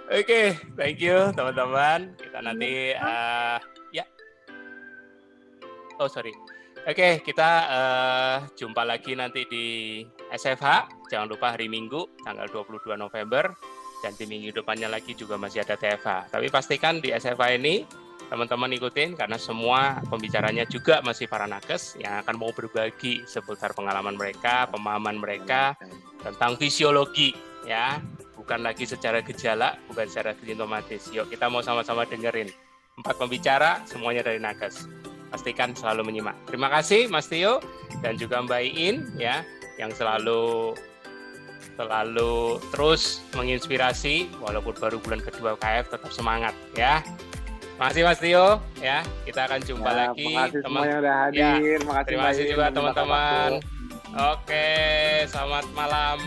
Oke, thank you teman-teman. Kita nanti ya. Oh sorry. Oke, kita jumpa lagi nanti di SFH. Jangan lupa hari Minggu tanggal 22 November. Dan di minggu depannya lagi juga masih ada TFH. Tapi pastikan di SFH ini teman-teman ikutin karena semua pembicaranya juga masih para nakes yang akan mau berbagi seputar pengalaman mereka, pemahaman mereka tentang fisiologi ya, bukan lagi secara gejala, bukan secara simptomatis. Yuk kita mau sama-sama dengerin 4 pembicara semuanya dari nakes. Pastikan selalu menyimak. Terima kasih Mas Tio dan juga Mbak Iin ya yang selalu terus menginspirasi walaupun baru bulan kedua KF tetap semangat ya. Makasih Mas Tio ya, kita akan jumpa lagi teman yang udah hadir. Ya, terima kasih juga teman-teman. Oke, selamat malam.